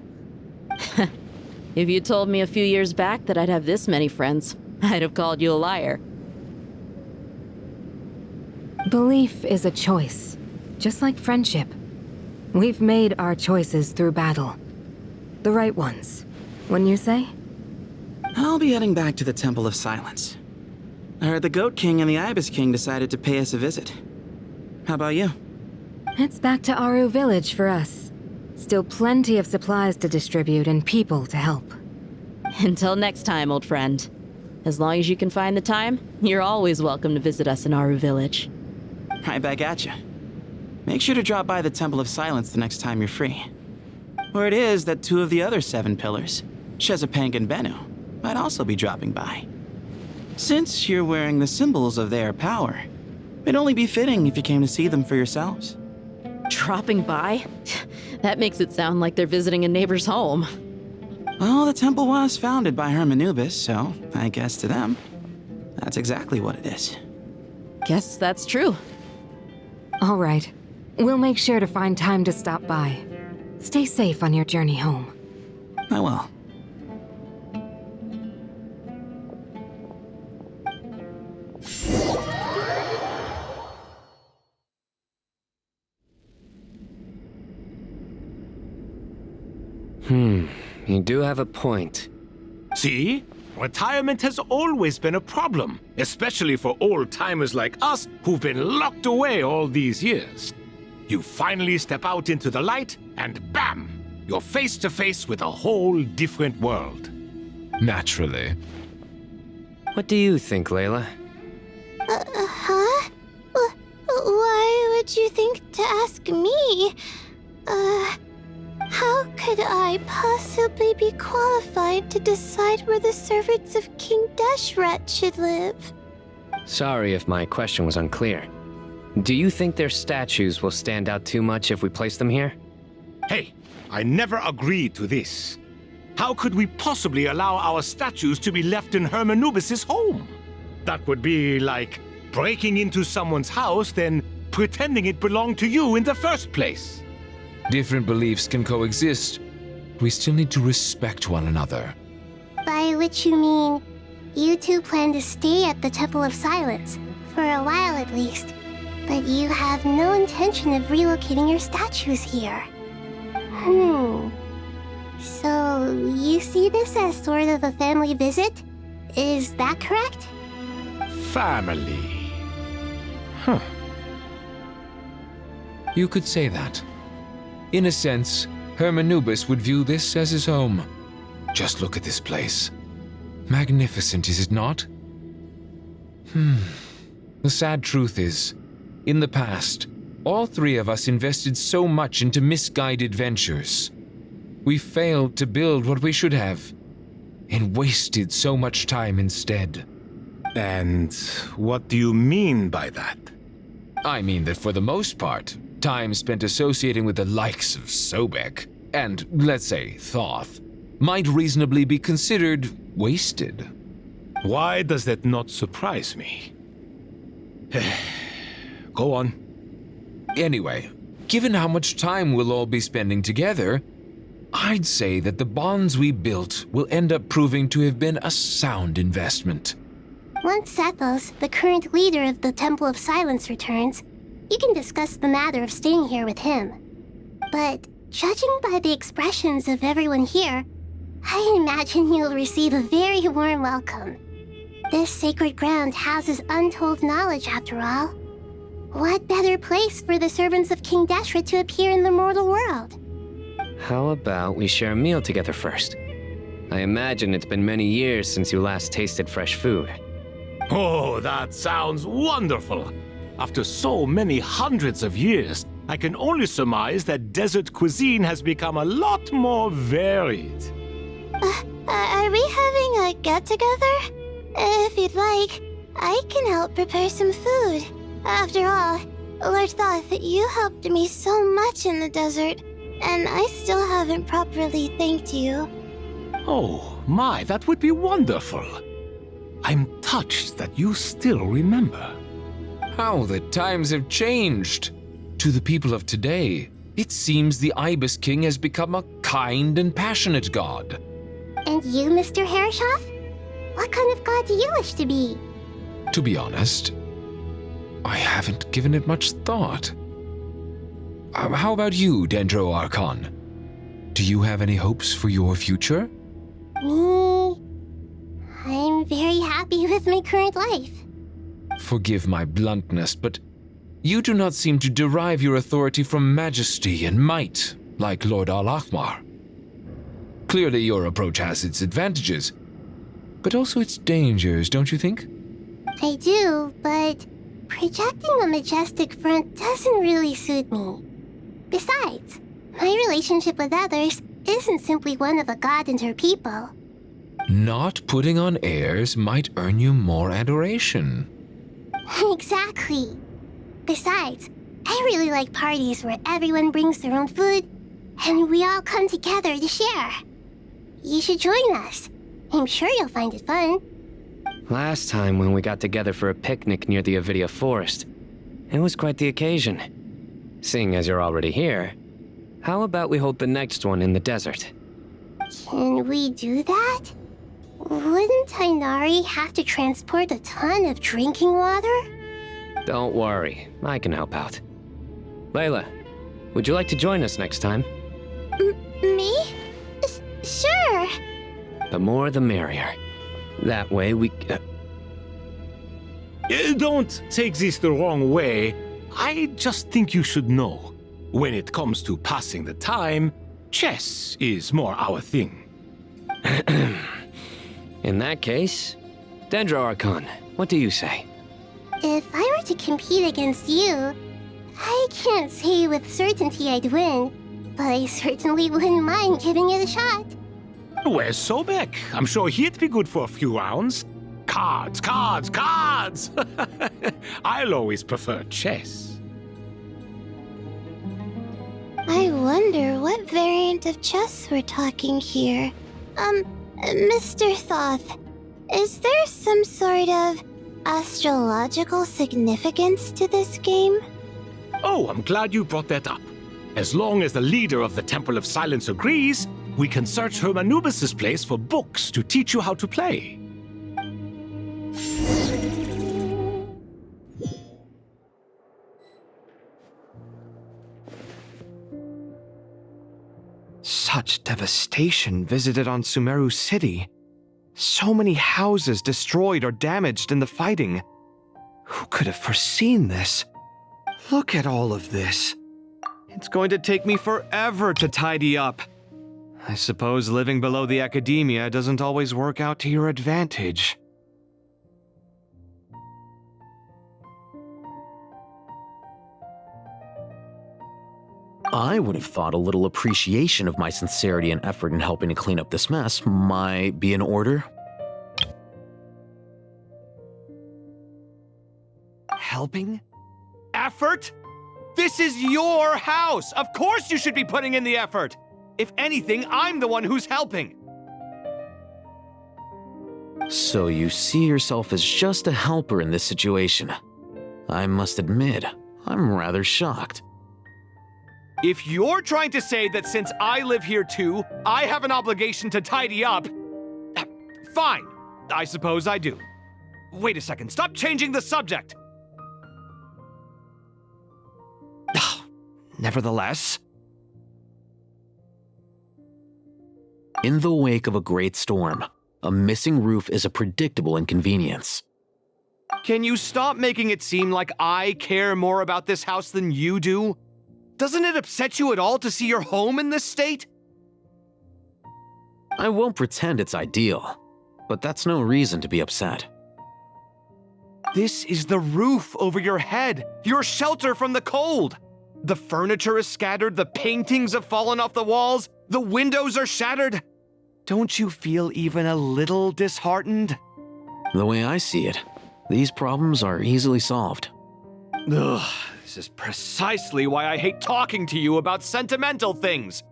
If you told me a few years back that I'd have this many friends, I'd have called you a liar. Belief is a choice, just like friendship. We've made our choices through battle. The right ones, wouldn't you say? I'll be heading back to the Temple of Silence. I heard the Goat King and the Ibis King decided to pay us a visit. How about you? It's back to Aru Village for us. Still plenty of supplies to distribute and people to help. Until next time, old friend. As long as you can find the time, you're always welcome to visit us in Aru Village. Right back at you. Make sure to drop by the Temple of Silence the next time you're free. Word is that 2 of the other 7 pillars, Chesapank and Bennu, might also be dropping by. Since you're wearing the symbols of their power, it'd only be fitting if you came to see them for yourselves. Dropping by? That makes it sound like they're visiting a neighbor's home. Well, the temple was founded by Hermanubis, so I guess to them, that's exactly what it is. Guess that's true. All right. We'll make sure to find time to stop by. Stay safe on your journey home. I will. You do have a point. See? Retirement has always been a problem, especially for old-timers like us who've been locked away all these years. You finally step out into the light, and bam! You're face to face with a whole different world. Naturally. What do you think, Layla? Huh? Why would you think to ask me? How could I possibly be qualified to decide where the servants of King Deshret should live? Sorry if my question was unclear. Do you think their statues will stand out too much if we place them here? Hey, I never agreed to this. How could we possibly allow our statues to be left in Hermanubis' home? That would be like breaking into someone's house, then pretending it belonged to you in the first place. Different beliefs can coexist. We still need to respect one another. By which you mean, you two plan to stay at the Temple of Silence, for a while at least, but you have no intention of relocating your statues here. So, you see this as sort of a family visit? Is that correct? Family. You could say that. In a sense, Hermanubis would view this as his home. Just look at this place. Magnificent, is it not? The sad truth is, in the past, all 3 of us invested so much into misguided ventures. We failed to build what we should have, and wasted so much time instead. And what do you mean by that? I mean that for the most part, time spent associating with the likes of Sobek, and, let's say, Thoth, might reasonably be considered wasted. Why does that not surprise me? Go on. Anyway, given how much time we'll all be spending together, I'd say that the bonds we built will end up proving to have been a sound investment. Once Sethos, the current leader of the Temple of Silence, returns, you can discuss the matter of staying here with him. But judging by the expressions of everyone here, I imagine you'll receive a very warm welcome. This sacred ground houses untold knowledge, after all. What better place for the servants of King Deshret to appear in the mortal world? How about we share a meal together first? I imagine it's been many years since you last tasted fresh food. Oh, that sounds wonderful! After so many hundreds of years, I can only surmise that desert cuisine has become a lot more varied. Are we having a get-together? If you'd like, I can help prepare some food. After all, Lord Thoth, you helped me so much in the desert, and I still haven't properly thanked you. Oh, my, that would be wonderful. I'm touched that you still remember. How the times have changed! To the people of today, it seems the Ibis King has become a kind and passionate god. And you, Mr. Herreshoff? What kind of god do you wish to be? To be honest, I haven't given it much thought. How about you, Dendro Archon? Do you have any hopes for your future? Me? I'm very happy with my current life. Forgive my bluntness, but you do not seem to derive your authority from majesty and might, like Lord Al-Ahmar. Clearly your approach has its advantages, but also its dangers, don't you think? I do, but projecting a majestic front doesn't really suit me. Besides, my relationship with others isn't simply one of a god and her people. Not putting on airs might earn you more adoration. Exactly. Besides, I really like parties where everyone brings their own food and we all come together to share. You should join us. I'm sure you'll find it fun. Last time when we got together for a picnic near the Avidia Forest, it was quite the occasion. Seeing as you're already here, how about we hold the next one in the desert? Can we do that? Wouldn't Tainari have to transport a ton of drinking water? Don't worry, I can help out. Layla, would you like to join us next time? Me? Sure. The more the merrier. That way we... Don't take this the wrong way. I just think you should know. When it comes to passing the time, chess is more our thing. In that case, Dendro Archon, what do you say? If I were to compete against you, I can't say with certainty I'd win, but I certainly wouldn't mind giving it a shot. Where's Sobek? I'm sure he'd be good for a few rounds. Cards, cards, cards! I'll always prefer chess. I wonder what variant of chess we're talking here. Mr. Thoth, is there some sort of astrological significance to this game? Oh, I'm glad you brought that up. As long as the leader of the Temple of Silence agrees, we can search Hermanubis' place for books to teach you how to play. Such devastation visited on Sumeru City. So many houses destroyed or damaged in the fighting. Who could have foreseen this? Look at all of this. It's going to take me forever to tidy up. I suppose living below the academia doesn't always work out to your advantage. I would have thought a little appreciation of my sincerity and effort in helping to clean up this mess might be in order. Helping? Effort? This is your house! Of course you should be putting in the effort! If anything, I'm the one who's helping! So you see yourself as just a helper in this situation. I must admit, I'm rather shocked. If you're trying to say that since I live here too, I have an obligation to tidy up, fine, I suppose I do. Wait a second, stop changing the subject! Nevertheless... In the wake of a great storm, a missing roof is a predictable inconvenience. Can you stop making it seem like I care more about this house than you do? Doesn't it upset you at all to see your home in this state? I won't pretend it's ideal, but that's no reason to be upset. This is the roof over your head, your shelter from the cold. The furniture is scattered, the paintings have fallen off the walls, the windows are shattered. Don't you feel even a little disheartened? The way I see it, these problems are easily solved. Ugh, this is precisely why I hate talking to you about sentimental things.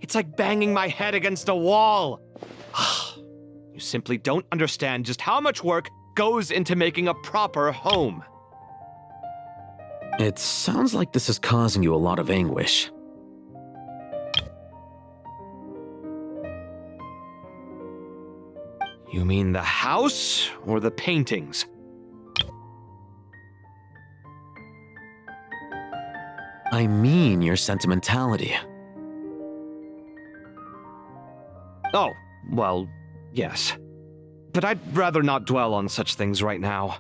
It's like banging my head against a wall. You simply don't understand just how much work goes into making a proper home. It sounds like this is causing you a lot of anguish. You mean the house or the paintings? I mean your sentimentality. Oh, well, yes. but I'd rather not dwell on such things right now.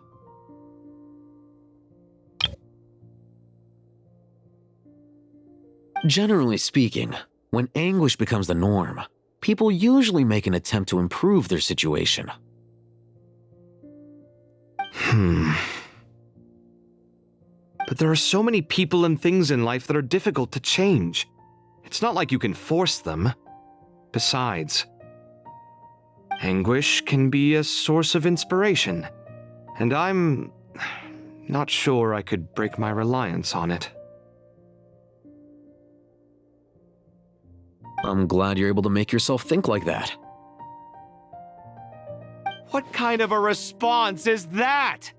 Generally speaking, when anguish becomes the norm, people usually make an attempt to improve their situation. But there are so many people and things in life that are difficult to change. It's not like you can force them. Besides, anguish can be a source of inspiration, and I'm not sure I could break my reliance on it. I'm glad you're able to make yourself think like that. What kind of a response is that?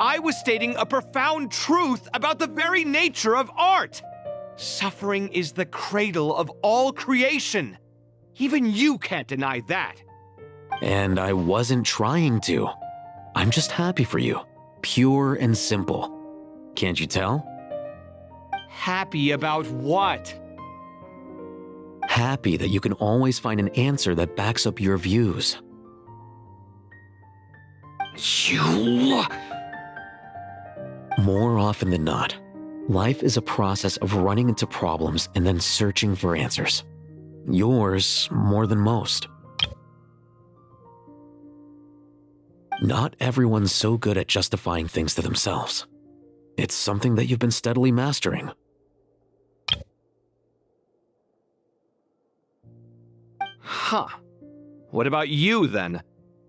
I was stating a profound truth about the very nature of art. Suffering is the cradle of all creation. Even you can't deny that. And I wasn't trying to. I'm just happy for you. Pure and simple. Can't you tell? Happy about what? Happy that you can always find an answer that backs up your views. You... More often than not, life is a process of running into problems and then searching for answers. Yours more than most. Not everyone's so good at justifying things to themselves. It's something that you've been steadily mastering. Huh. What about you, then?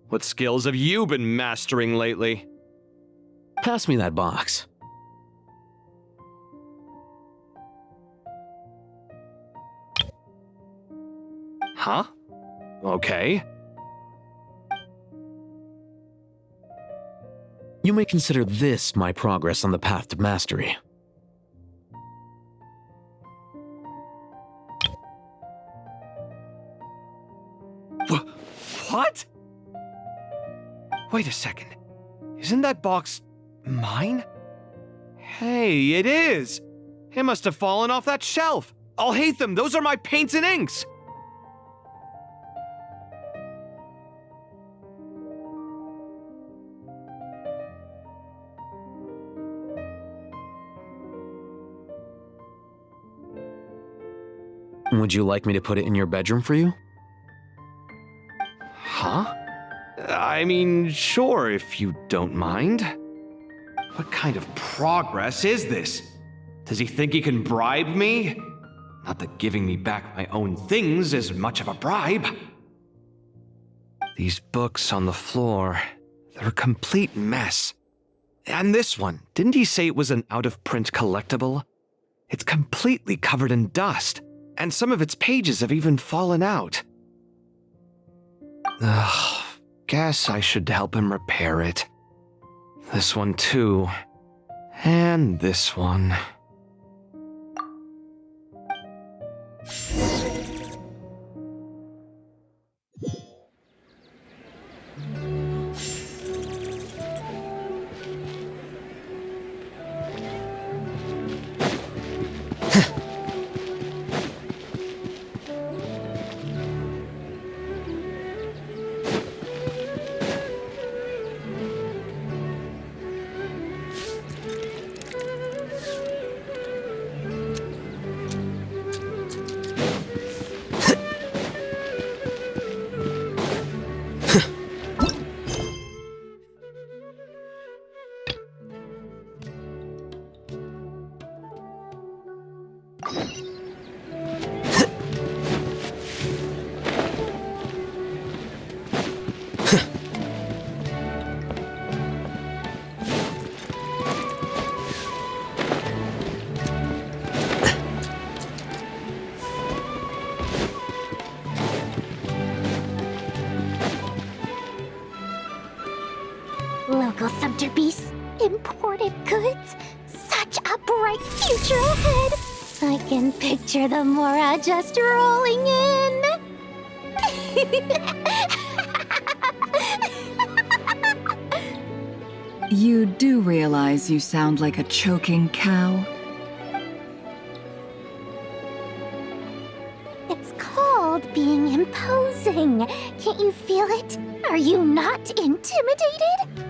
What skills have you been mastering lately? Pass me that box. Huh? Okay. You may consider this my progress on the path to mastery. What? Wait a second. Isn't that box mine? Hey, it is! It must have fallen off that shelf. I'll hate them. Those are my paints and inks. Would you like me to put it in your bedroom for you? Huh? I mean, sure, if you don't mind. What kind of progress is this? Does he think he can bribe me? Not that giving me back my own things is much of a bribe. These books on the floor, they're a complete mess. And this one, didn't he say it was an out-of-print collectible? It's completely covered in dust, and some of its pages have even fallen out. Ugh, guess I should help him repair it. This one too. And this one. Local subterpiece, imported goods, such a bright future ahead. I can picture the Mora just rolling in. You do realize you sound like a choking cow? It's called being imposed amazing! Can't you feel it? Are you not intimidated?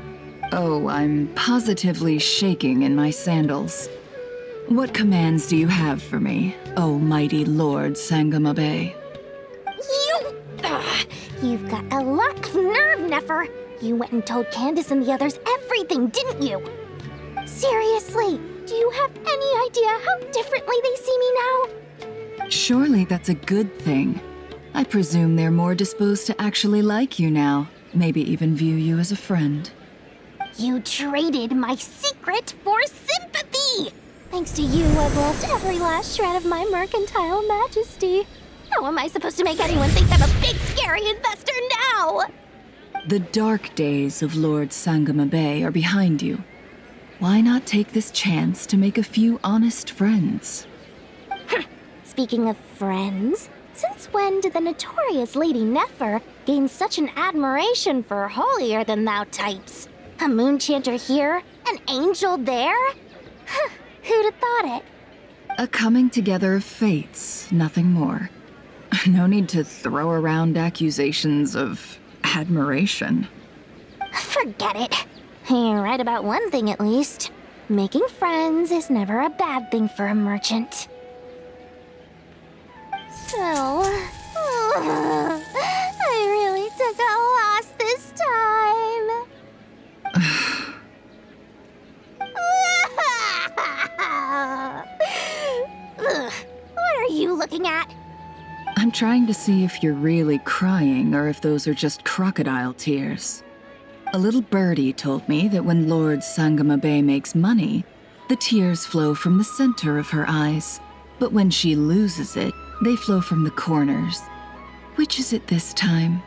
Oh, I'm positively shaking in my sandals. What commands do you have for me, oh mighty Lord Sangamabe? You've got a lot of nerve, Nefer. You went and told Candace and the others everything, didn't you? Seriously, do you have any idea how differently they see me now? Surely that's a good thing. I presume they're more disposed to actually like you now, maybe even view you as a friend. You traded my secret for sympathy! Thanks to you, I've lost every last shred of my mercantile majesty. How am I supposed to make anyone think I'm a big, scary investor now? The dark days of Lord Sangamabe are behind you. Why not take this chance to make a few honest friends? Speaking of friends, since when did the notorious Lady Nefer gain such an admiration for holier-than-thou types? A moon chanter here, an angel there? Who'd have thought it? A coming together of fates, nothing more. No need to throw around accusations of admiration. Forget it. You're right about one thing at least. Making friends is never a bad thing for a merchant. So, I really took a loss this time. What are you looking at? I'm trying to see if you're really crying or if those are just crocodile tears. A little birdie told me that when Lord Sangamabe makes money, the tears flow from the center of her eyes. But when she loses it, they flow from the corners. Which is it this time?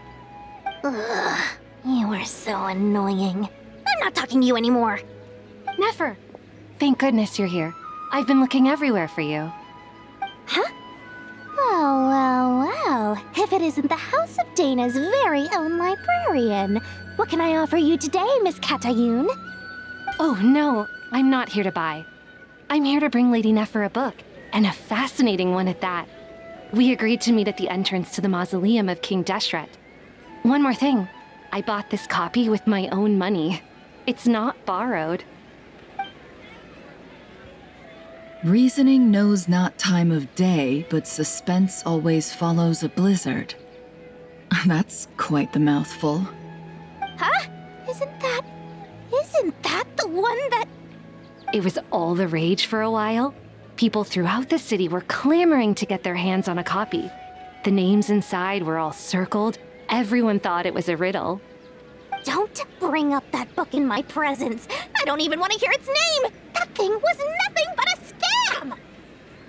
Ugh, you are so annoying. I'm not talking to you anymore. Nefer, thank goodness you're here. I've been looking everywhere for you. Huh? Well. If it isn't the House of Dana's very own librarian. What can I offer you today, Miss Katayun? Oh, no, I'm not here to buy. I'm here to bring Lady Nefer a book, and a fascinating one at that. We agreed to meet at the entrance to the mausoleum of King Deshret. One more thing, I bought this copy with my own money. It's not borrowed. Reasoning knows not time of day, but suspense always follows a blizzard. That's quite the mouthful. Huh? Isn't that the one that... It was all the rage for a while. People throughout the city were clamoring to get their hands on a copy. The names inside were all circled. Everyone thought it was a riddle. Don't bring up that book in my presence. I don't even want to hear its name. That thing was nothing but a scam.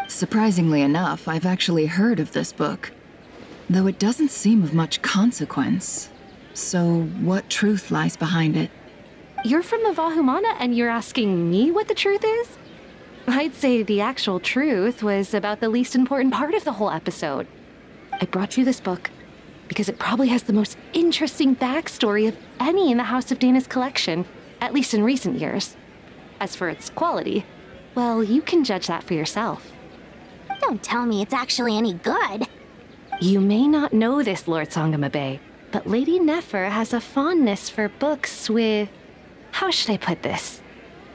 Surprisingly enough, I've actually heard of this book, though it doesn't seem of much consequence. So, what truth lies behind it? You're from the Vahumana and you're asking me what the truth is? I'd say the actual truth was about the least important part of the whole episode. I brought you this book because it probably has the most interesting backstory of any in the House of Dana's collection, at least in recent years. As for its quality, well, you can judge that for yourself. Don't tell me it's actually any good. You may not know this, Lord Sangamabe, but Lady Nefer has a fondness for books with... how should I put this?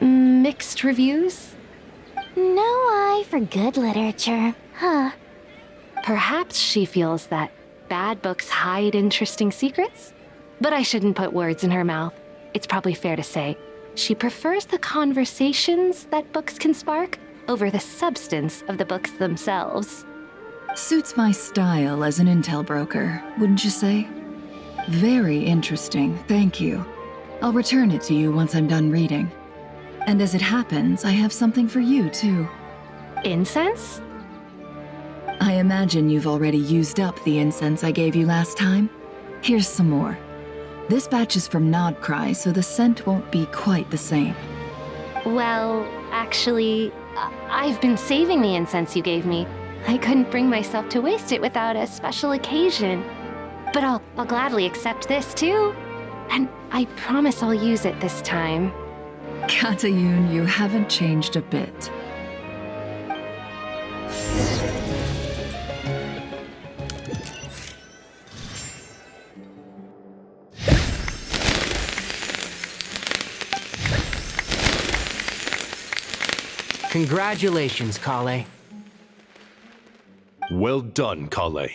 Mixed reviews? No eye for good literature, huh? Perhaps she feels that bad books hide interesting secrets? But I shouldn't put words in her mouth. It's probably fair to say she prefers the conversations that books can spark over the substance of the books themselves. Suits my style as an intel broker, wouldn't you say? Very interesting, thank you. I'll return it to you once I'm done reading. And as it happens, I have something for you, too. Incense? I imagine you've already used up the incense I gave you last time. Here's some more. This batch is from Nodcry, so the scent won't be quite the same. Well, actually, I've been saving the incense you gave me. I couldn't bring myself to waste it without a special occasion. But I'll gladly accept this, too. And I promise I'll use it this time. Katayun, you haven't changed a bit. Congratulations, Kale. Well done, Kale.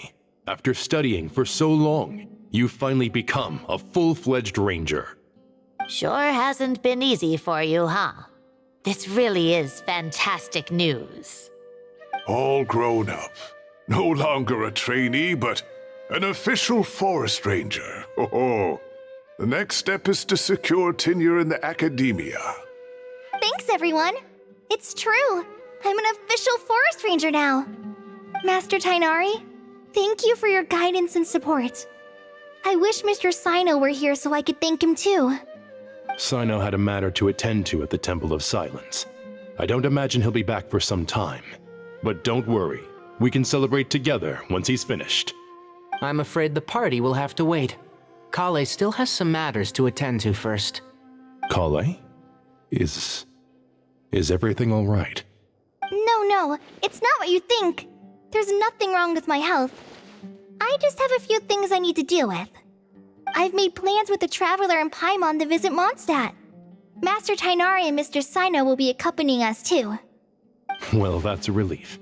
After studying for so long, you've finally become a full-fledged ranger. Sure hasn't been easy for you, huh? This really is fantastic news. All grown up. No longer a trainee, but an official forest ranger. Oh, the next step is to secure tenure in the academia. Thanks, everyone. It's true. I'm an official forest ranger now. Master Tainari, thank you for your guidance and support. I wish Mr. Sino were here so I could thank him too. Sino had a matter to attend to at the Temple of Silence. I don't imagine he'll be back for some time. But don't worry, we can celebrate together once he's finished. I'm afraid the party will have to wait. Kale still has some matters to attend to first. Kale? Is everything all right? No, it's not what you think. There's nothing wrong with my health. I just have a few things I need to deal with. I've made plans with the Traveler and Paimon to visit Mondstadt. Master Tainari and Mr. Sino will be accompanying us too. Well, that's a relief.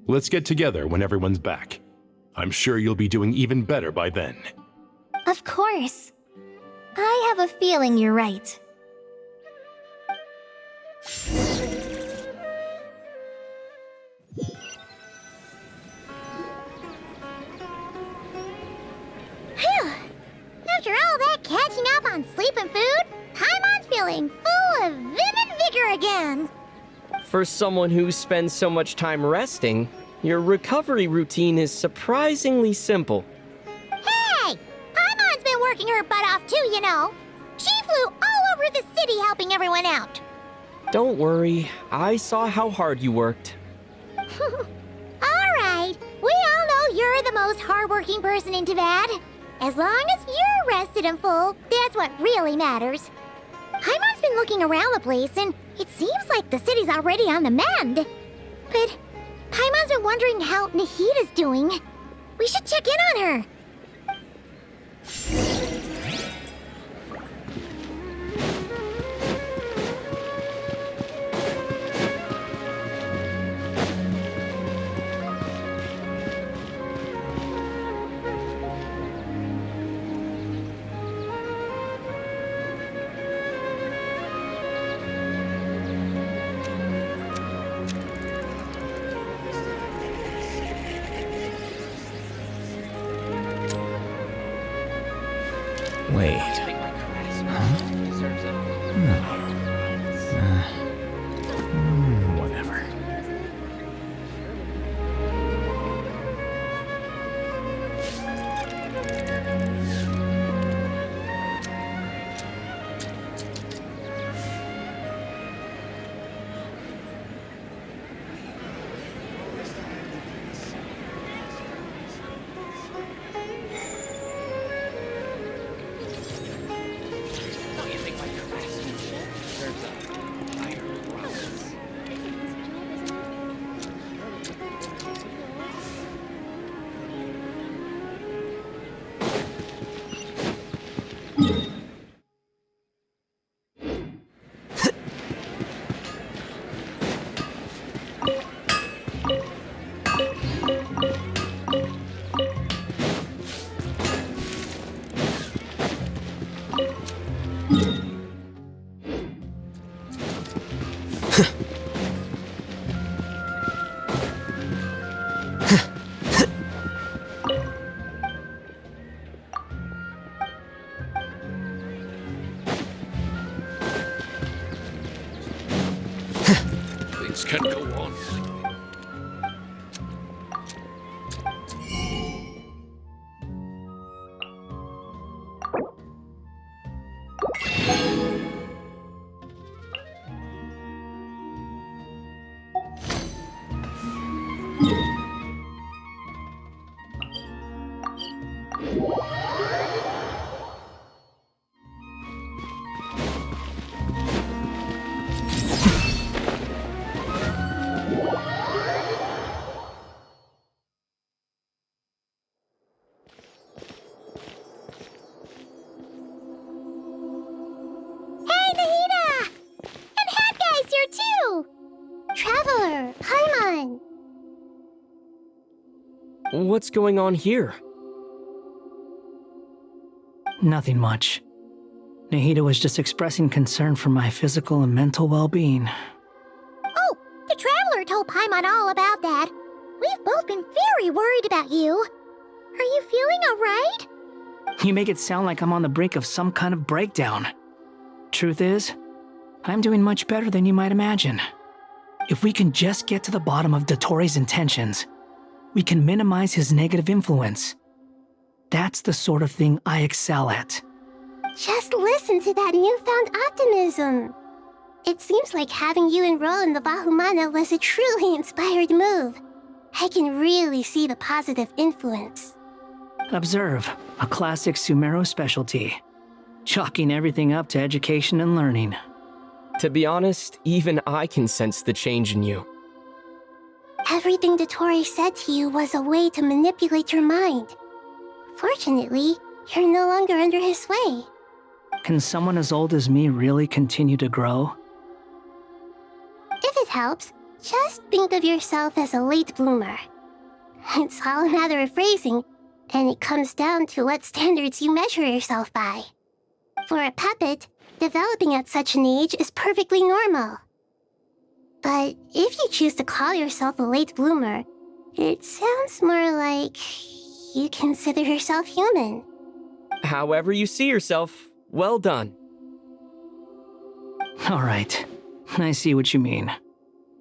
Let's get together when everyone's back. I'm sure you'll be doing even better by then. Of course. I have a feeling you're right. Phew! After all that catching up on sleep and food, Paimon's feeling full of vim and vigor again. For someone who spends so much time resting, your recovery routine is surprisingly simple. Hey! Paimon's been working her butt off too, you know. She flew all over the city helping everyone out. Don't worry, I saw how hard you worked. Alright, we all know you're the most hardworking person in Teyvat. As long as you're rested and full, that's what really matters. Paimon's been looking around the place, and it seems like the city's already on the mend. But Paimon's been wondering how Nahita's doing. We should check in on her. Wait. Huh? No. Whatever. Things can go on. Traveler, Paimon! What's going on here? Nothing much. Nahida was just expressing concern for my physical and mental well-being. Oh, the Traveler told Paimon all about that. We've both been very worried about you. Are you feeling alright? You make it sound like I'm on the brink of some kind of breakdown. Truth is, I'm doing much better than you might imagine. If we can just get to the bottom of Dottoro's intentions, we can minimize his negative influence. That's the sort of thing I excel at. Just listen to that newfound optimism. It seems like having you enroll in the Vahumana was a truly inspired move. I can really see the positive influence. Observe, a classic Sumeru specialty. Chalking everything up to education and learning. To be honest, even I can sense the change in you. Everything Dottore said to you was a way to manipulate your mind. Fortunately, you're no longer under his sway. Can someone as old as me really continue to grow? If it helps, just think of yourself as a late bloomer. It's all a matter of phrasing, and it comes down to what standards you measure yourself by. For a puppet, developing at such an age is perfectly normal. But if you choose to call yourself a late bloomer, it sounds more like you consider yourself human. However you see yourself, well done. All right, I see what you mean.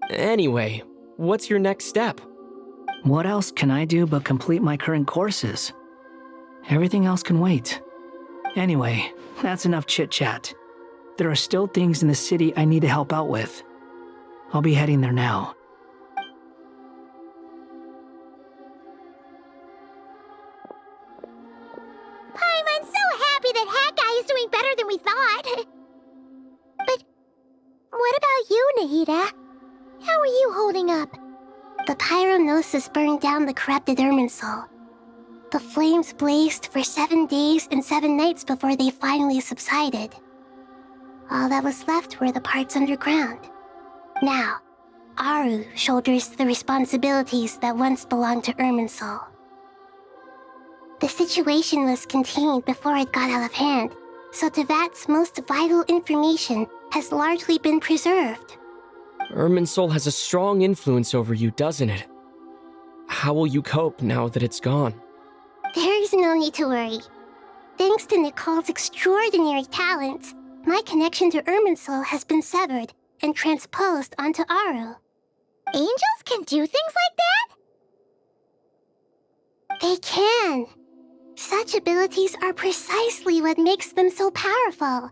Anyway, what's your next step? What else can I do but complete my current courses? Everything else can wait. Anyway, that's enough chit-chat. There are still things in the city I need to help out with. I'll be heading there now. I'm so happy that Hat Guy is doing better than we thought. But what about you, Nahida? How are you holding up? The pyronosis burned down the corrupted Irminsul. The flames blazed for 7 days and 7 nights before they finally subsided. All that was left were the parts underground. Now, Aru shoulders the responsibilities that once belonged to Irminsul. The situation was contained before it got out of hand, so Tevat's most vital information has largely been preserved. Irminsul has a strong influence over you, doesn't it? How will you cope now that it's gone? There is no need to worry. Thanks to Nicole's extraordinary talents, my connection to Irminsul has been severed and transposed onto Aru. Angels can do things like that? They can. Such abilities are precisely what makes them so powerful.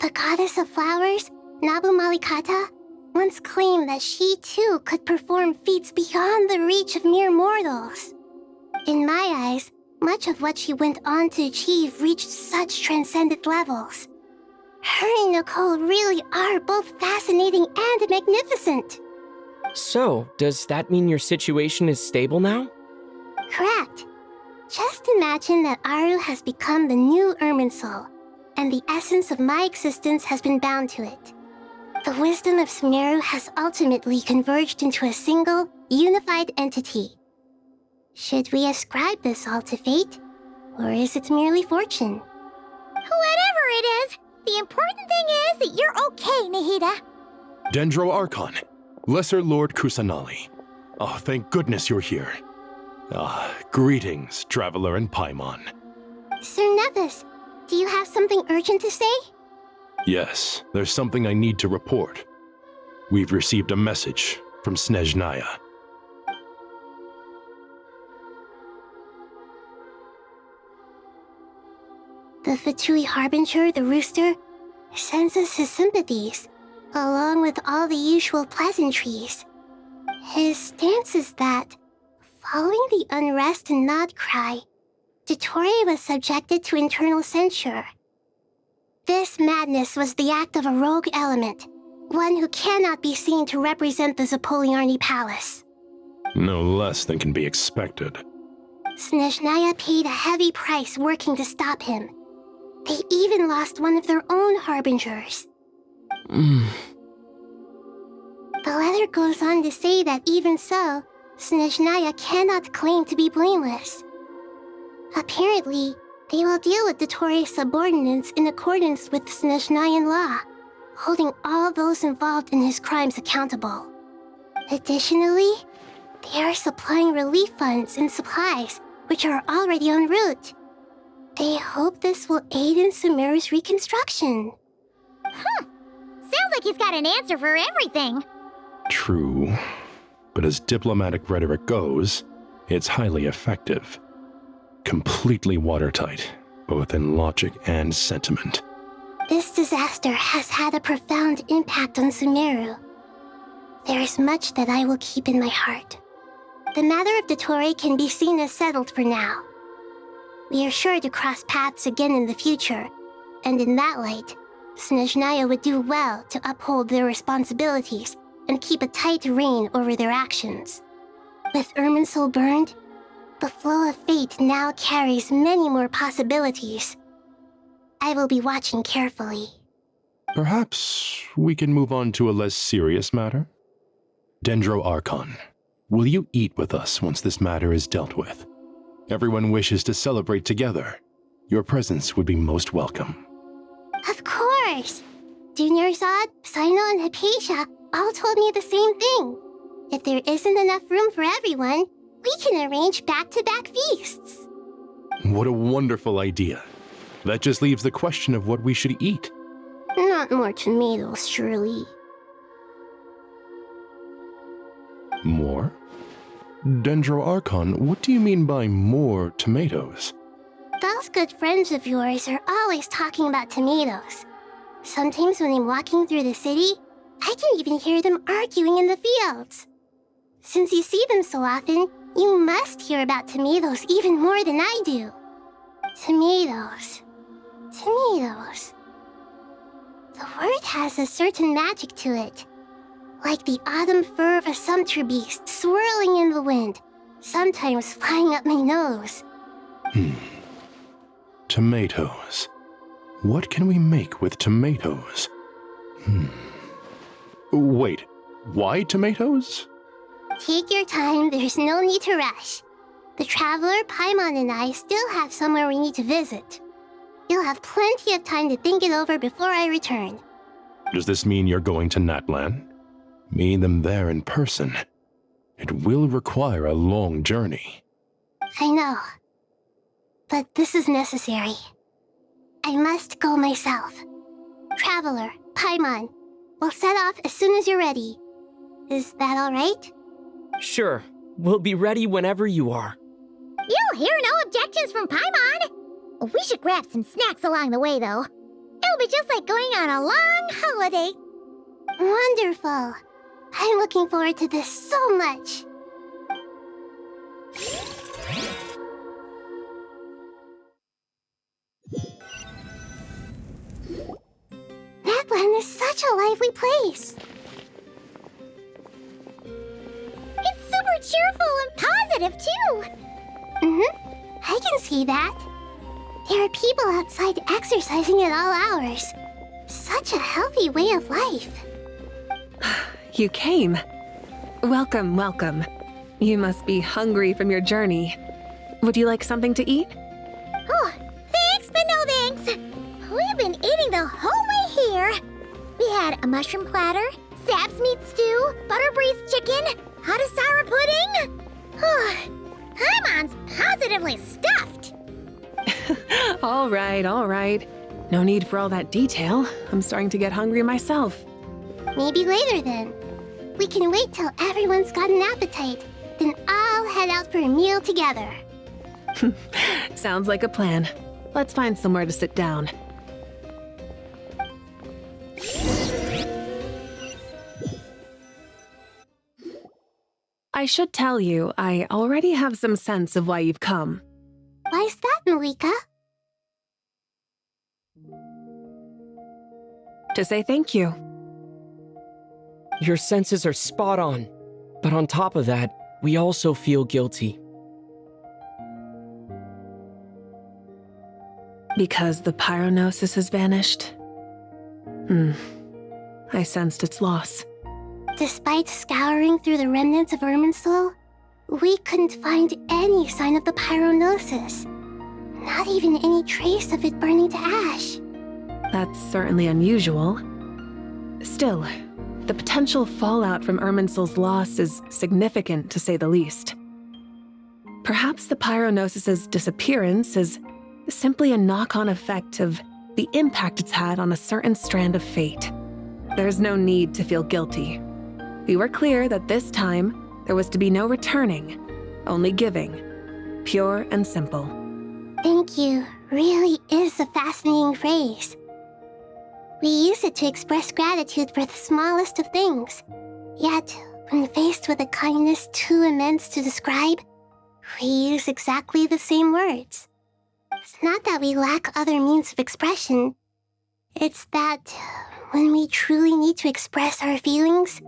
The goddess of flowers, Nabu Malikata, once claimed that she too could perform feats beyond the reach of mere mortals. In my eyes, much of what she went on to achieve reached such transcendent levels. Her and Nicole really are both fascinating and magnificent. So, does that mean your situation is stable now? Correct. Just imagine that Aru has become the new Irminsul, and the essence of my existence has been bound to it. The wisdom of Sumeru has ultimately converged into a single, unified entity. Should we ascribe this all to fate, or is it merely fortune? Whatever it is, the important thing is that you're okay, Nahida. Dendro Archon, Lesser Lord Kusanali. Oh, thank goodness you're here. Greetings, Traveler and Paimon. Sir Nevis, do you have something urgent to say? Yes, there's something I need to report. We've received a message from Snezhnaya. The Fatui Harbinger, the Rooster, sends us his sympathies, along with all the usual pleasantries. His stance is that, following the unrest and Nod Cry, Dottore was subjected to internal censure. This madness was the act of a rogue element, one who cannot be seen to represent the Zapoliarni Palace. No less than can be expected. Snezhnaya paid a heavy price working to stop him. They even lost one of their own harbingers. The The letter goes on to say that even so, Snezhnaya cannot claim to be blameless. Apparently, they will deal with Dottore subordinates in accordance with Snezhnayan law, holding all those involved in his crimes accountable. Additionally, they are supplying relief funds and supplies, which are already en route. They hope this will aid in Sumeru's reconstruction. Sounds like he's got an answer for everything. True. But as diplomatic rhetoric goes, it's highly effective. Completely watertight, both in logic and sentiment. This disaster has had a profound impact on Sumeru. There is much that I will keep in my heart. The matter of Dottore can be seen as settled for now. We are sure to cross paths again in the future, and in that light, Snezhnaya would do well to uphold their responsibilities and keep a tight rein over their actions. With Irminsul burned, the flow of fate now carries many more possibilities. I will be watching carefully. Perhaps we can move on to a less serious matter? Dendro Archon, will you eat with us once this matter is dealt with? Everyone wishes to celebrate together. Your presence would be most welcome. Of course! Junior Zod, Sino, and Hypatia all told me the same thing. If there isn't enough room for everyone, we can arrange back-to-back feasts. What a wonderful idea. That just leaves the question of what we should eat. Not more tomatoes, surely. More? Dendro Archon, what do you mean by more tomatoes? Those good friends of yours are always talking about tomatoes. Sometimes when I'm walking through the city, I can even hear them arguing in the fields. Since you see them so often, you must hear about tomatoes even more than I do. Tomatoes. Tomatoes. The word has a certain magic to it. Like the autumn fur of a sumpter beast swirling in the wind, sometimes flying up my nose. Tomatoes. What can we make with tomatoes? Wait, why tomatoes? Take your time, there's no need to rush. The Traveler, Paimon, and I still have somewhere we need to visit. You'll have plenty of time to think it over before I return. Does this mean you're going to Natlan? Meeting them there in person. It will require a long journey. I know. But this is necessary. I must go myself. Traveler, Paimon, we'll set off as soon as you're ready. Is that all right? Sure. We'll be ready whenever you are. You'll hear no objections from Paimon. We should grab some snacks along the way, though. It'll be just like going on a long holiday. Wonderful. I'm looking forward to this so much. Natlan is such a lively place. It's super cheerful and positive, too. I can see that. There are people outside exercising at all hours. Such a healthy way of life. You came. Welcome, welcome. You must be hungry from your journey. Would you like something to eat? Oh, thanks, but no thanks. We've been eating the whole way here. We had a mushroom platter, Sap's meat stew, butter braised chicken, Hadasara pudding. Paimon's positively stuffed. All right. No need for all that detail. I'm starting to get hungry myself. Maybe later then. We can wait till everyone's got an appetite. Then I'll head out for a meal together. Sounds like a plan. Let's find somewhere to sit down. I should tell you, I already have some sense of why you've come. Why's that, Malika? To say thank you. Your senses are spot on. But on top of that, we also feel guilty. Because the pyronosis has vanished? I sensed its loss. Despite scouring through the remnants of Irminsul, we couldn't find any sign of the pyronosis. Not even any trace of it burning to ash. That's certainly unusual. Still, the potential fallout from Irminsul's loss is significant, to say the least. Perhaps the pyronosis's disappearance is simply a knock-on effect of the impact it's had on a certain strand of fate. There's no need to feel guilty. We were clear that this time, there was to be no returning, only giving. Pure and simple. Thank you really is a fascinating phrase. We use it to express gratitude for the smallest of things. Yet, when faced with a kindness too immense to describe, we use exactly the same words. It's not that we lack other means of expression. It's that when we truly need to express our feelings,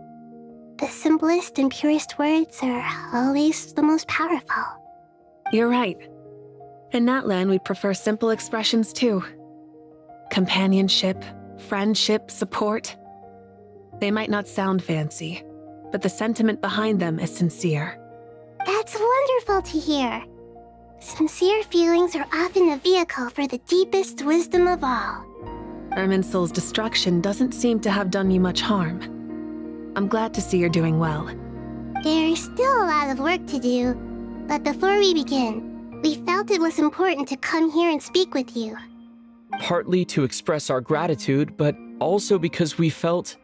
the simplest and purest words are always the most powerful. You're right. In Natlan, we prefer simple expressions too. Companionship, friendship, support. They might not sound fancy, but the sentiment behind them is sincere. That's wonderful to hear. Sincere feelings are often a vehicle for the deepest wisdom of all. Irminsul's destruction doesn't seem to have done you much harm. I'm glad to see you're doing well. There's still a lot of work to do, but before we begin, we felt it was important to come here and speak with you. Partly to express our gratitude, but also because we felt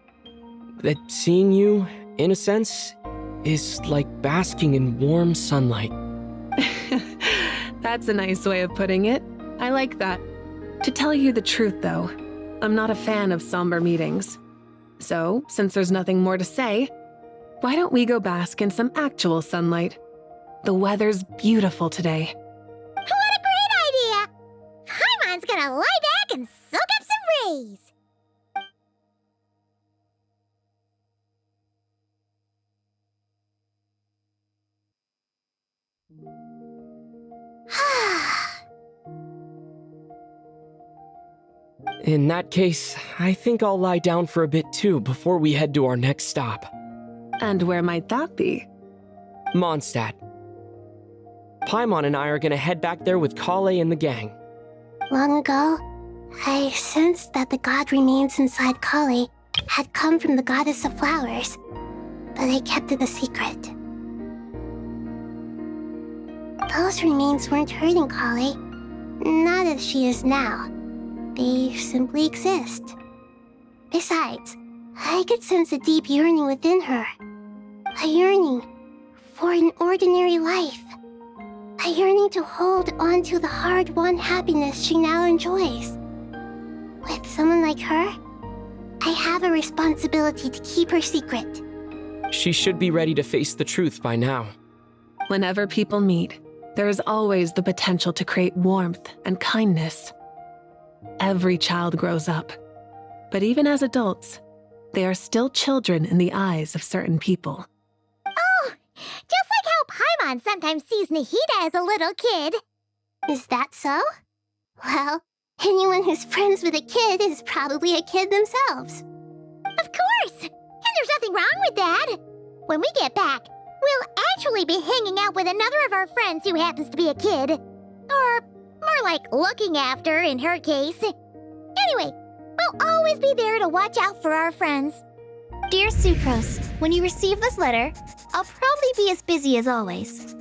that seeing you, in a sense, is like basking in warm sunlight. That's a nice way of putting it. I like that. To tell you the truth, though, I'm not a fan of somber meetings. So, since there's nothing more to say, why don't we go bask in some actual sunlight? The weather's beautiful today. What a great idea! Paimon's gonna lie back and soak up some rays! In that case, I think I'll lie down for a bit too before we head to our next stop. And where might that be? Mondstadt. Paimon and I are gonna head back there with Kale and the gang. Long ago, I sensed that the god remains inside Kale had come from the goddess of flowers, but I kept it a secret. Those remains weren't hurting Kale, not as she is now. They simply exist. Besides, I could sense a deep yearning within her. A yearning for an ordinary life. A yearning to hold on to the hard-won happiness she now enjoys. With someone like her, I have a responsibility to keep her secret. She should be ready to face the truth by now. Whenever people meet, there is always the potential to create warmth and kindness. Every child grows up, but even as adults, they are still children in the eyes of certain people. Oh, just like how Paimon sometimes sees Nahida as a little kid. Is that so? Well, anyone who's friends with a kid is probably a kid themselves. Of course! And there's nothing wrong with that. When we get back, we'll actually be hanging out with another of our friends who happens to be a kid. Or more like looking after, in her case. Anyway, we'll always be there to watch out for our friends. Dear Sucrose, when you receive this letter, I'll probably be as busy as always.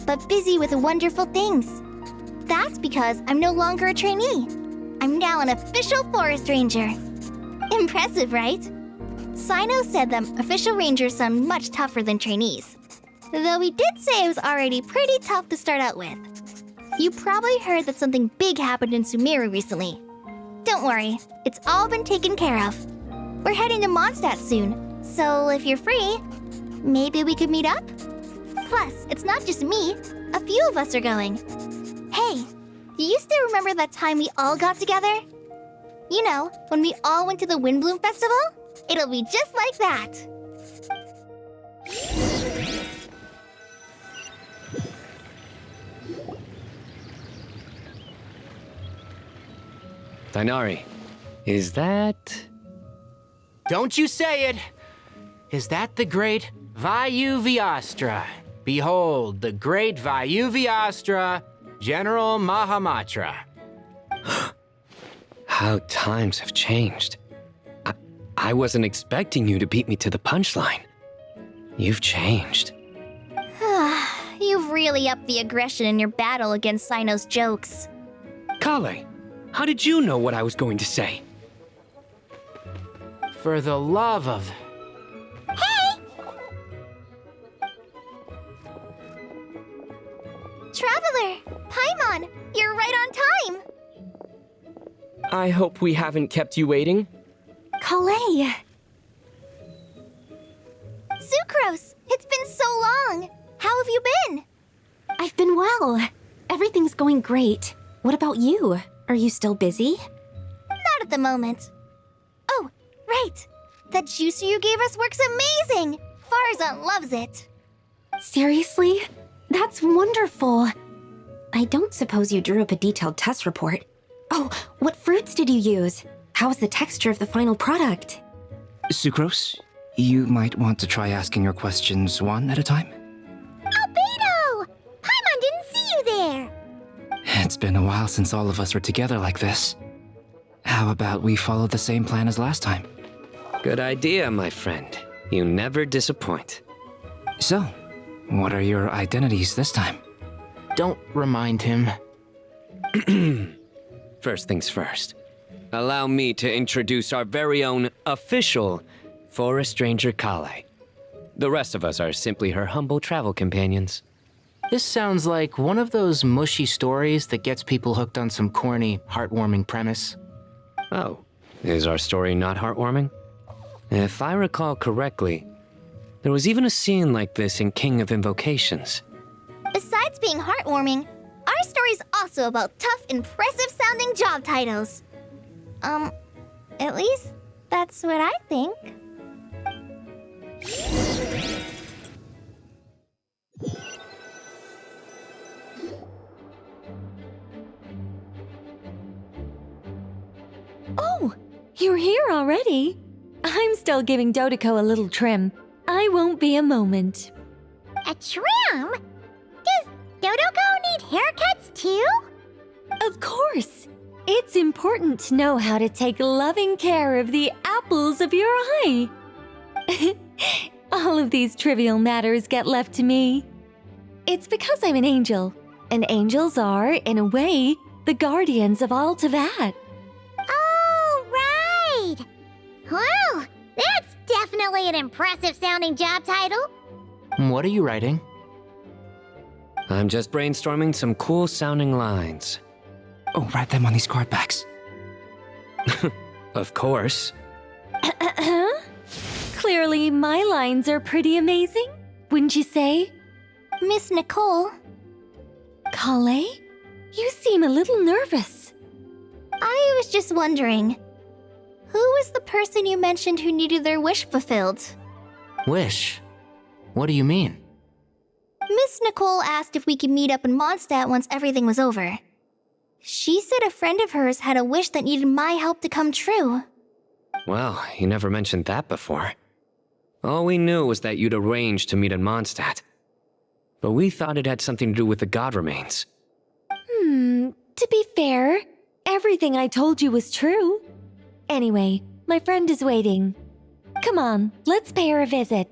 But busy with wonderful things. That's because I'm no longer a trainee. I'm now an official forest ranger. Impressive, right? Sino said that official rangers sound much tougher than trainees. Though he did say it was already pretty tough to start out with. You probably heard that something big happened in Sumeru recently. Don't worry, it's all been taken care of. We're heading to Mondstadt soon, so if you're free, maybe we could meet up? Plus, it's not just me, a few of us are going. Hey, do you still remember that time we all got together? You know, when we all went to the Windbloom Festival? It'll be just like that. Dainari, is that... Don't you say it! Is that the great Vayuvyastra? Behold, the great Vayuvyastra, General Mahamatra. How times have changed. I wasn't expecting you to beat me to the punchline. You've changed. You've really upped the aggression in your battle against Sino's jokes. Kale, how did you know what I was going to say? For the love of... Hey! Traveler! Paimon! You're right on time! I hope we haven't kept you waiting. Kalei! Sucrose! It's been so long! How have you been? I've been well. Everything's going great. What about you? Are you still busy? Not at the moment. Oh, right! That juicer you gave us works amazing! Farzan loves it! Seriously? That's wonderful. I don't suppose you drew up a detailed test report. Oh, what fruits did you use? How was the texture of the final product? Sucrose, you might want to try asking your questions one at a time. Albedo! Paimon didn't see you there! It's been a while since all of us were together like this. How about we follow the same plan as last time? Good idea, my friend. You never disappoint. So, what are your identities this time? Don't remind him. First things first. Allow me to introduce our very own official Forest Ranger Kale. The rest of us are simply her humble travel companions. This sounds like one of those mushy stories that gets people hooked on some corny, heartwarming premise. Oh, is our story not heartwarming? If I recall correctly, there was even a scene like this in King of Invocations. Besides being heartwarming, our story's also about tough, impressive-sounding job titles. At least that's what I think. Oh, you're here already? I'm still giving Dodeko a little trim. I won't be a moment. A trim? Does Dodoko need haircuts too? Of course. It's important to know how to take loving care of the apples of your eye. All of these trivial matters get left to me. It's because I'm an angel, and angels are, in a way, the guardians of all Teyvat. Oh, right! Well, that's definitely an impressive-sounding job title. What are you writing? I'm just brainstorming some cool-sounding lines. Oh, write them on these card backs. Of course. Clearly, my lines are pretty amazing, wouldn't you say? Miss Nicole. Kale? You seem a little nervous. I was just wondering, who was the person you mentioned who needed their wish fulfilled? Wish? What do you mean? Miss Nicole asked if we could meet up in Mondstadt once everything was over. She said a friend of hers had a wish that needed my help to come true. Well, you never mentioned that before. All we knew was that you'd arranged to meet in Mondstadt. But we thought it had something to do with the god remains. To be fair, everything I told you was true. Anyway, my friend is waiting. Come on, let's pay her a visit.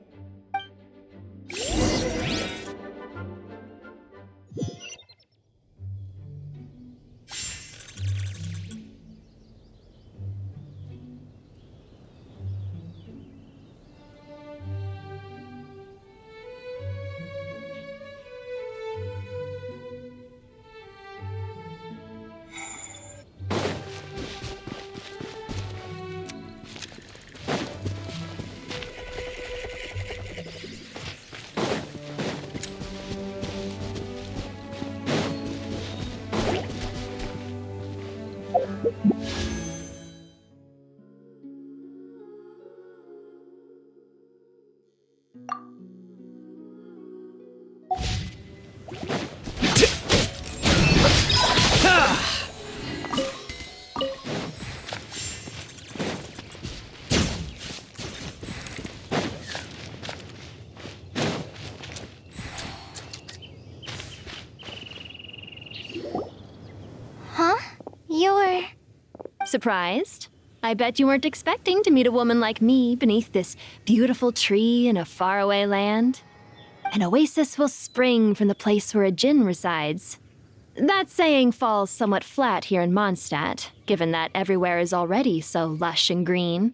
Surprised? I bet you weren't expecting to meet a woman like me beneath this beautiful tree in a faraway land. An oasis will spring from the place where a djinn resides. That saying falls somewhat flat here in Mondstadt, given that everywhere is already so lush and green.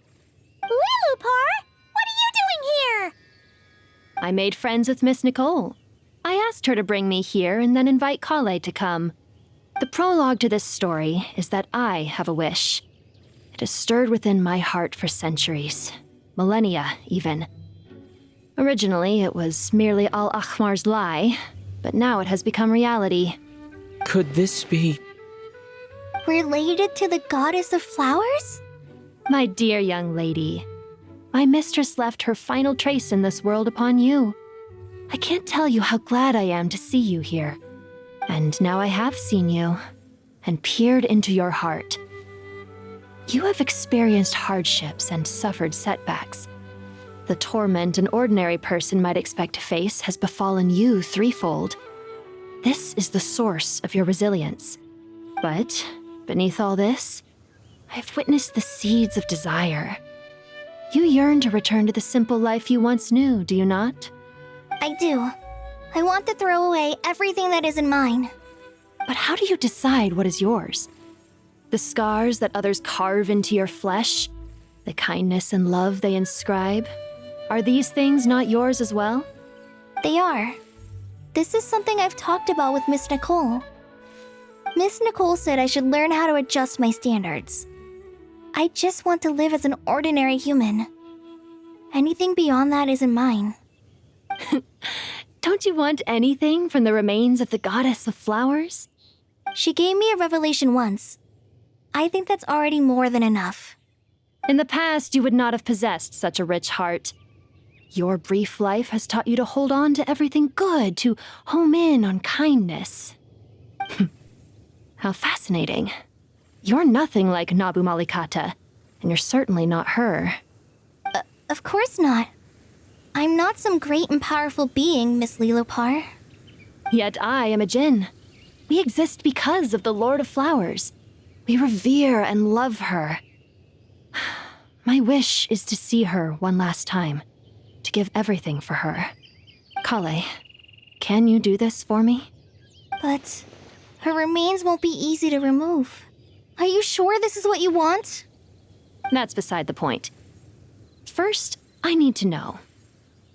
Lilupar, what are you doing here? I made friends with Miss Nicole. I asked her to bring me here and then invite Kale to come. The prologue to this story is that I have a wish. It has stirred within my heart for centuries, millennia even. Originally, it was merely Al-Ahmar's lie, but now it has become reality. Could this be... Related to the goddess of flowers? My dear young lady, my mistress left her final trace in this world upon you. I can't tell you how glad I am to see you here. And now I have seen you, and peered into your heart. You have experienced hardships and suffered setbacks. The torment an ordinary person might expect to face has befallen you threefold. This is the source of your resilience. But beneath all this, I've witnessed the seeds of desire. You yearn to return to the simple life you once knew, do you not? I do. I want to throw away everything that isn't mine. But how do you decide what is yours? The scars that others carve into your flesh? The kindness and love they inscribe? Are these things not yours as well? They are. This is something I've talked about with Miss Nicole. Miss Nicole said I should learn how to adjust my standards. I just want to live as an ordinary human. Anything beyond that isn't mine. Don't you want anything from the remains of the goddess of flowers? She gave me a revelation once. I think that's already more than enough. In the past, you would not have possessed such a rich heart. Your brief life has taught you to hold on to everything good, to home in on kindness. How fascinating. You're nothing like Nabu Malikata, and you're certainly not her. Of course not. I'm not some great and powerful being, Miss Lilupar. Yet I am a djinn. We exist because of the Lord of Flowers. We revere and love her. My wish is to see her one last time, to give everything for her. Kale, can you do this for me? But her remains won't be easy to remove. Are you sure this is what you want? That's beside the point. First, I need to know.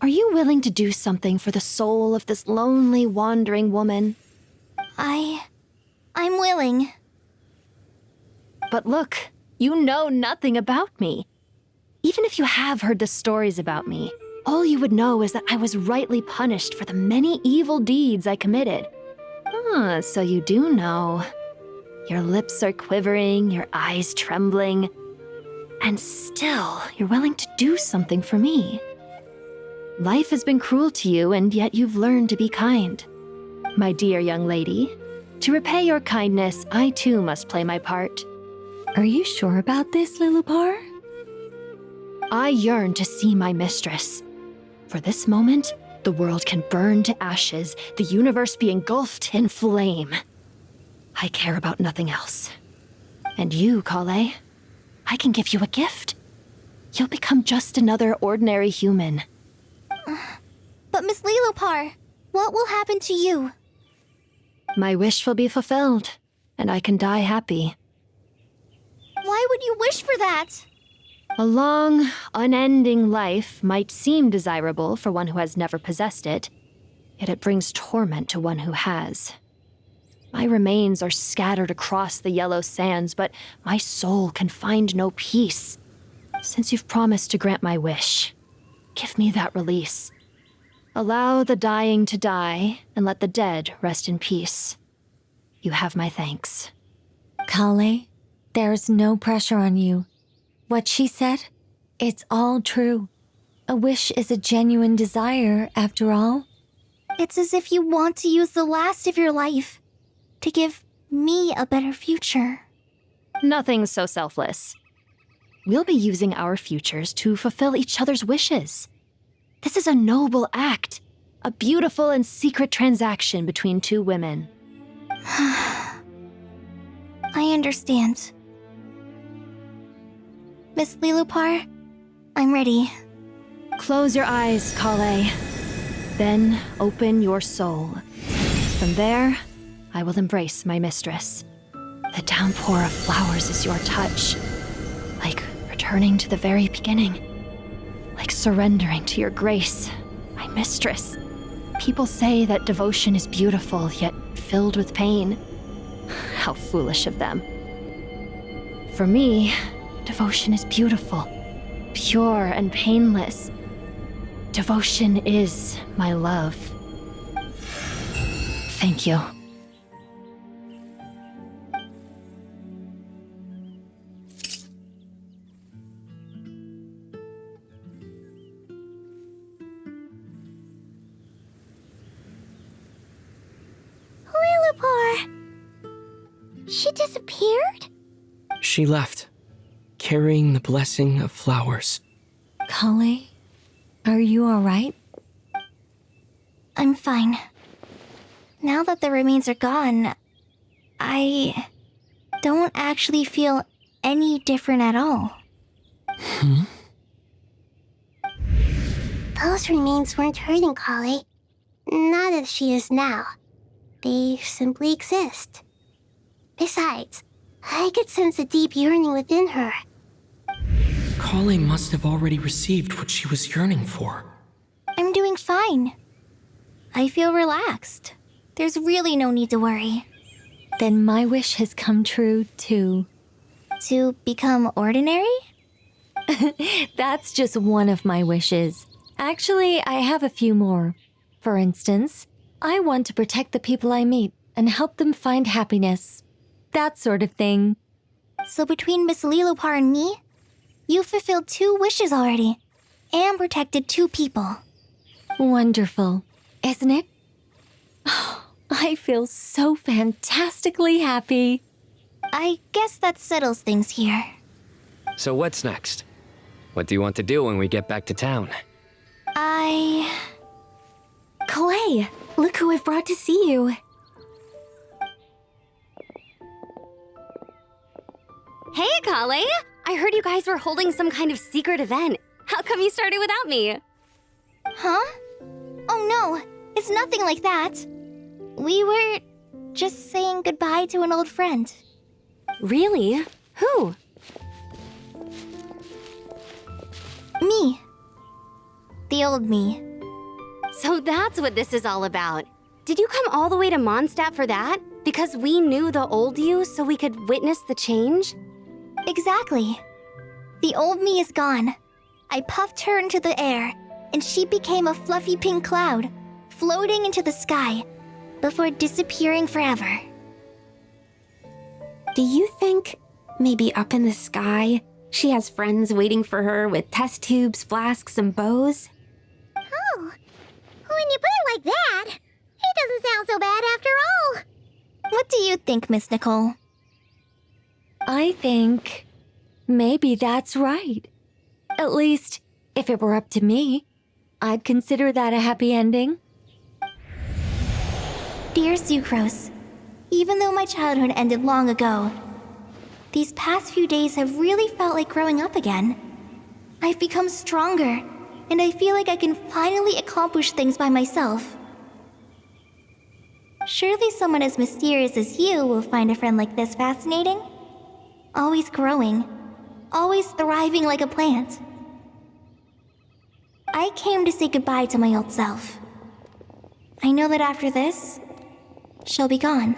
Are you willing to do something for the soul of this lonely, wandering woman? I'm willing. But look, you know nothing about me. Even if you have heard the stories about me, all you would know is that I was rightly punished for the many evil deeds I committed. So you do know. Your lips are quivering, your eyes trembling, and still you're willing to do something for me. Life has been cruel to you, and yet you've learned to be kind. My dear young lady, to repay your kindness, I too must play my part. Are you sure about this, Lilupar? I yearn to see my mistress. For this moment, the world can burn to ashes, the universe be engulfed in flame. I care about nothing else. And you, Kale, I can give you a gift. You'll become just another ordinary human. But Miss Lilupar, what will happen to you? My wish will be fulfilled, and I can die happy. Why would you wish for that? A long, unending life might seem desirable for one who has never possessed it, yet it brings torment to one who has. My remains are scattered across the yellow sands, but my soul can find no peace. Since you've promised to grant my wish, give me that release. Allow the dying to die, and let the dead rest in peace. You have my thanks. Kale, there's no pressure on you. What she said, it's all true. A wish is a genuine desire, after all. It's as if you want to use the last of your life to give me a better future. Nothing so selfless. We'll be using our futures to fulfill each other's wishes. This is a noble act, a beautiful and secret transaction between two women. I understand. Miss Lilupar, I'm ready. Close your eyes, Kale. Then open your soul. From there, I will embrace my mistress. The downpour of flowers is your touch. Like returning to the very beginning. Like surrendering to your grace, my mistress. People say that devotion is beautiful, yet filled with pain. How foolish of them. For me, devotion is beautiful, pure and painless. Devotion is my love. Thank you. Lilupar! She disappeared? She left, carrying the blessing of flowers. Kale, are you alright? I'm fine. Now that the remains are gone, I don't actually feel any different at all. Those remains weren't hurting Kale. Not as she is now. They simply exist. Besides, I could sense a deep yearning within her. Kale must have already received what she was yearning for. I'm doing fine. I feel relaxed. There's really no need to worry. Then my wish has come true, too. To become ordinary? That's just one of my wishes. Actually, I have a few more. For instance, I want to protect the people I meet and help them find happiness. That sort of thing. So between Miss Lilupar and me, you've fulfilled 2 wishes already, and protected 2 people. Wonderful, isn't it? I feel so fantastically happy. I guess that settles things here. So what's next? What do you want to do when we get back to town? Clay, look who I've brought to see you. Hey, Kale! I heard you guys were holding some kind of secret event. How come you started without me? Huh? Oh no, it's nothing like that. We were just saying goodbye to an old friend. Really? Who? Me. The old me. So that's what this is all about. Did you come all the way to Mondstadt for that? Because we knew the old you so we could witness the change? Exactly. The old me is gone. I puffed her into the air, and she became a fluffy pink cloud, floating into the sky, before disappearing forever. Do you think, maybe up in the sky, she has friends waiting for her with test tubes, flasks, and bows? Oh, when you put it like that, it doesn't sound so bad after all. What do you think, Miss Nicole? I think maybe that's right. At least, if it were up to me, I'd consider that a happy ending. Dear Sucrose, even though my childhood ended long ago, these past few days have really felt like growing up again. I've become stronger, and I feel like I can finally accomplish things by myself. Surely someone as mysterious as you will find a friend like this fascinating? Always growing, always thriving like a plant. I came to say goodbye to my old self. I know that after this, she'll be gone.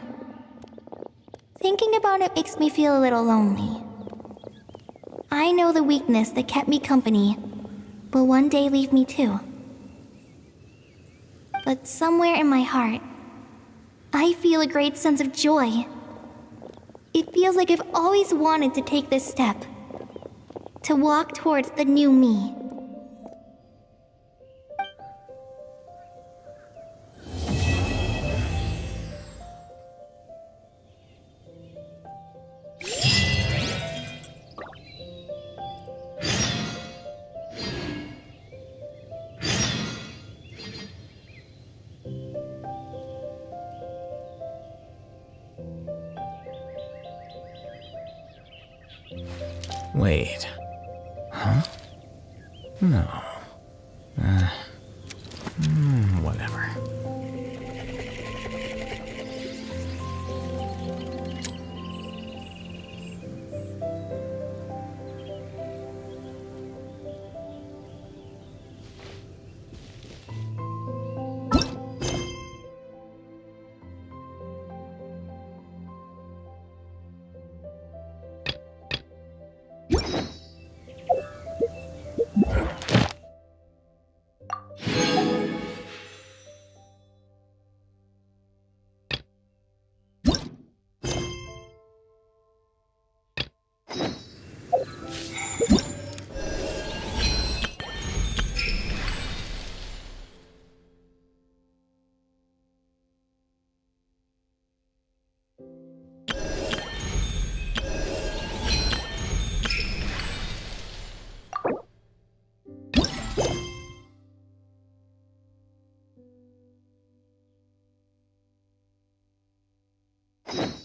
Thinking about it makes me feel a little lonely. I know the weakness that kept me company will one day leave me too. But somewhere in my heart, I feel a great sense of joy. It feels like I've always wanted to take this step, to walk towards the new me. Wait, No. Whatever. You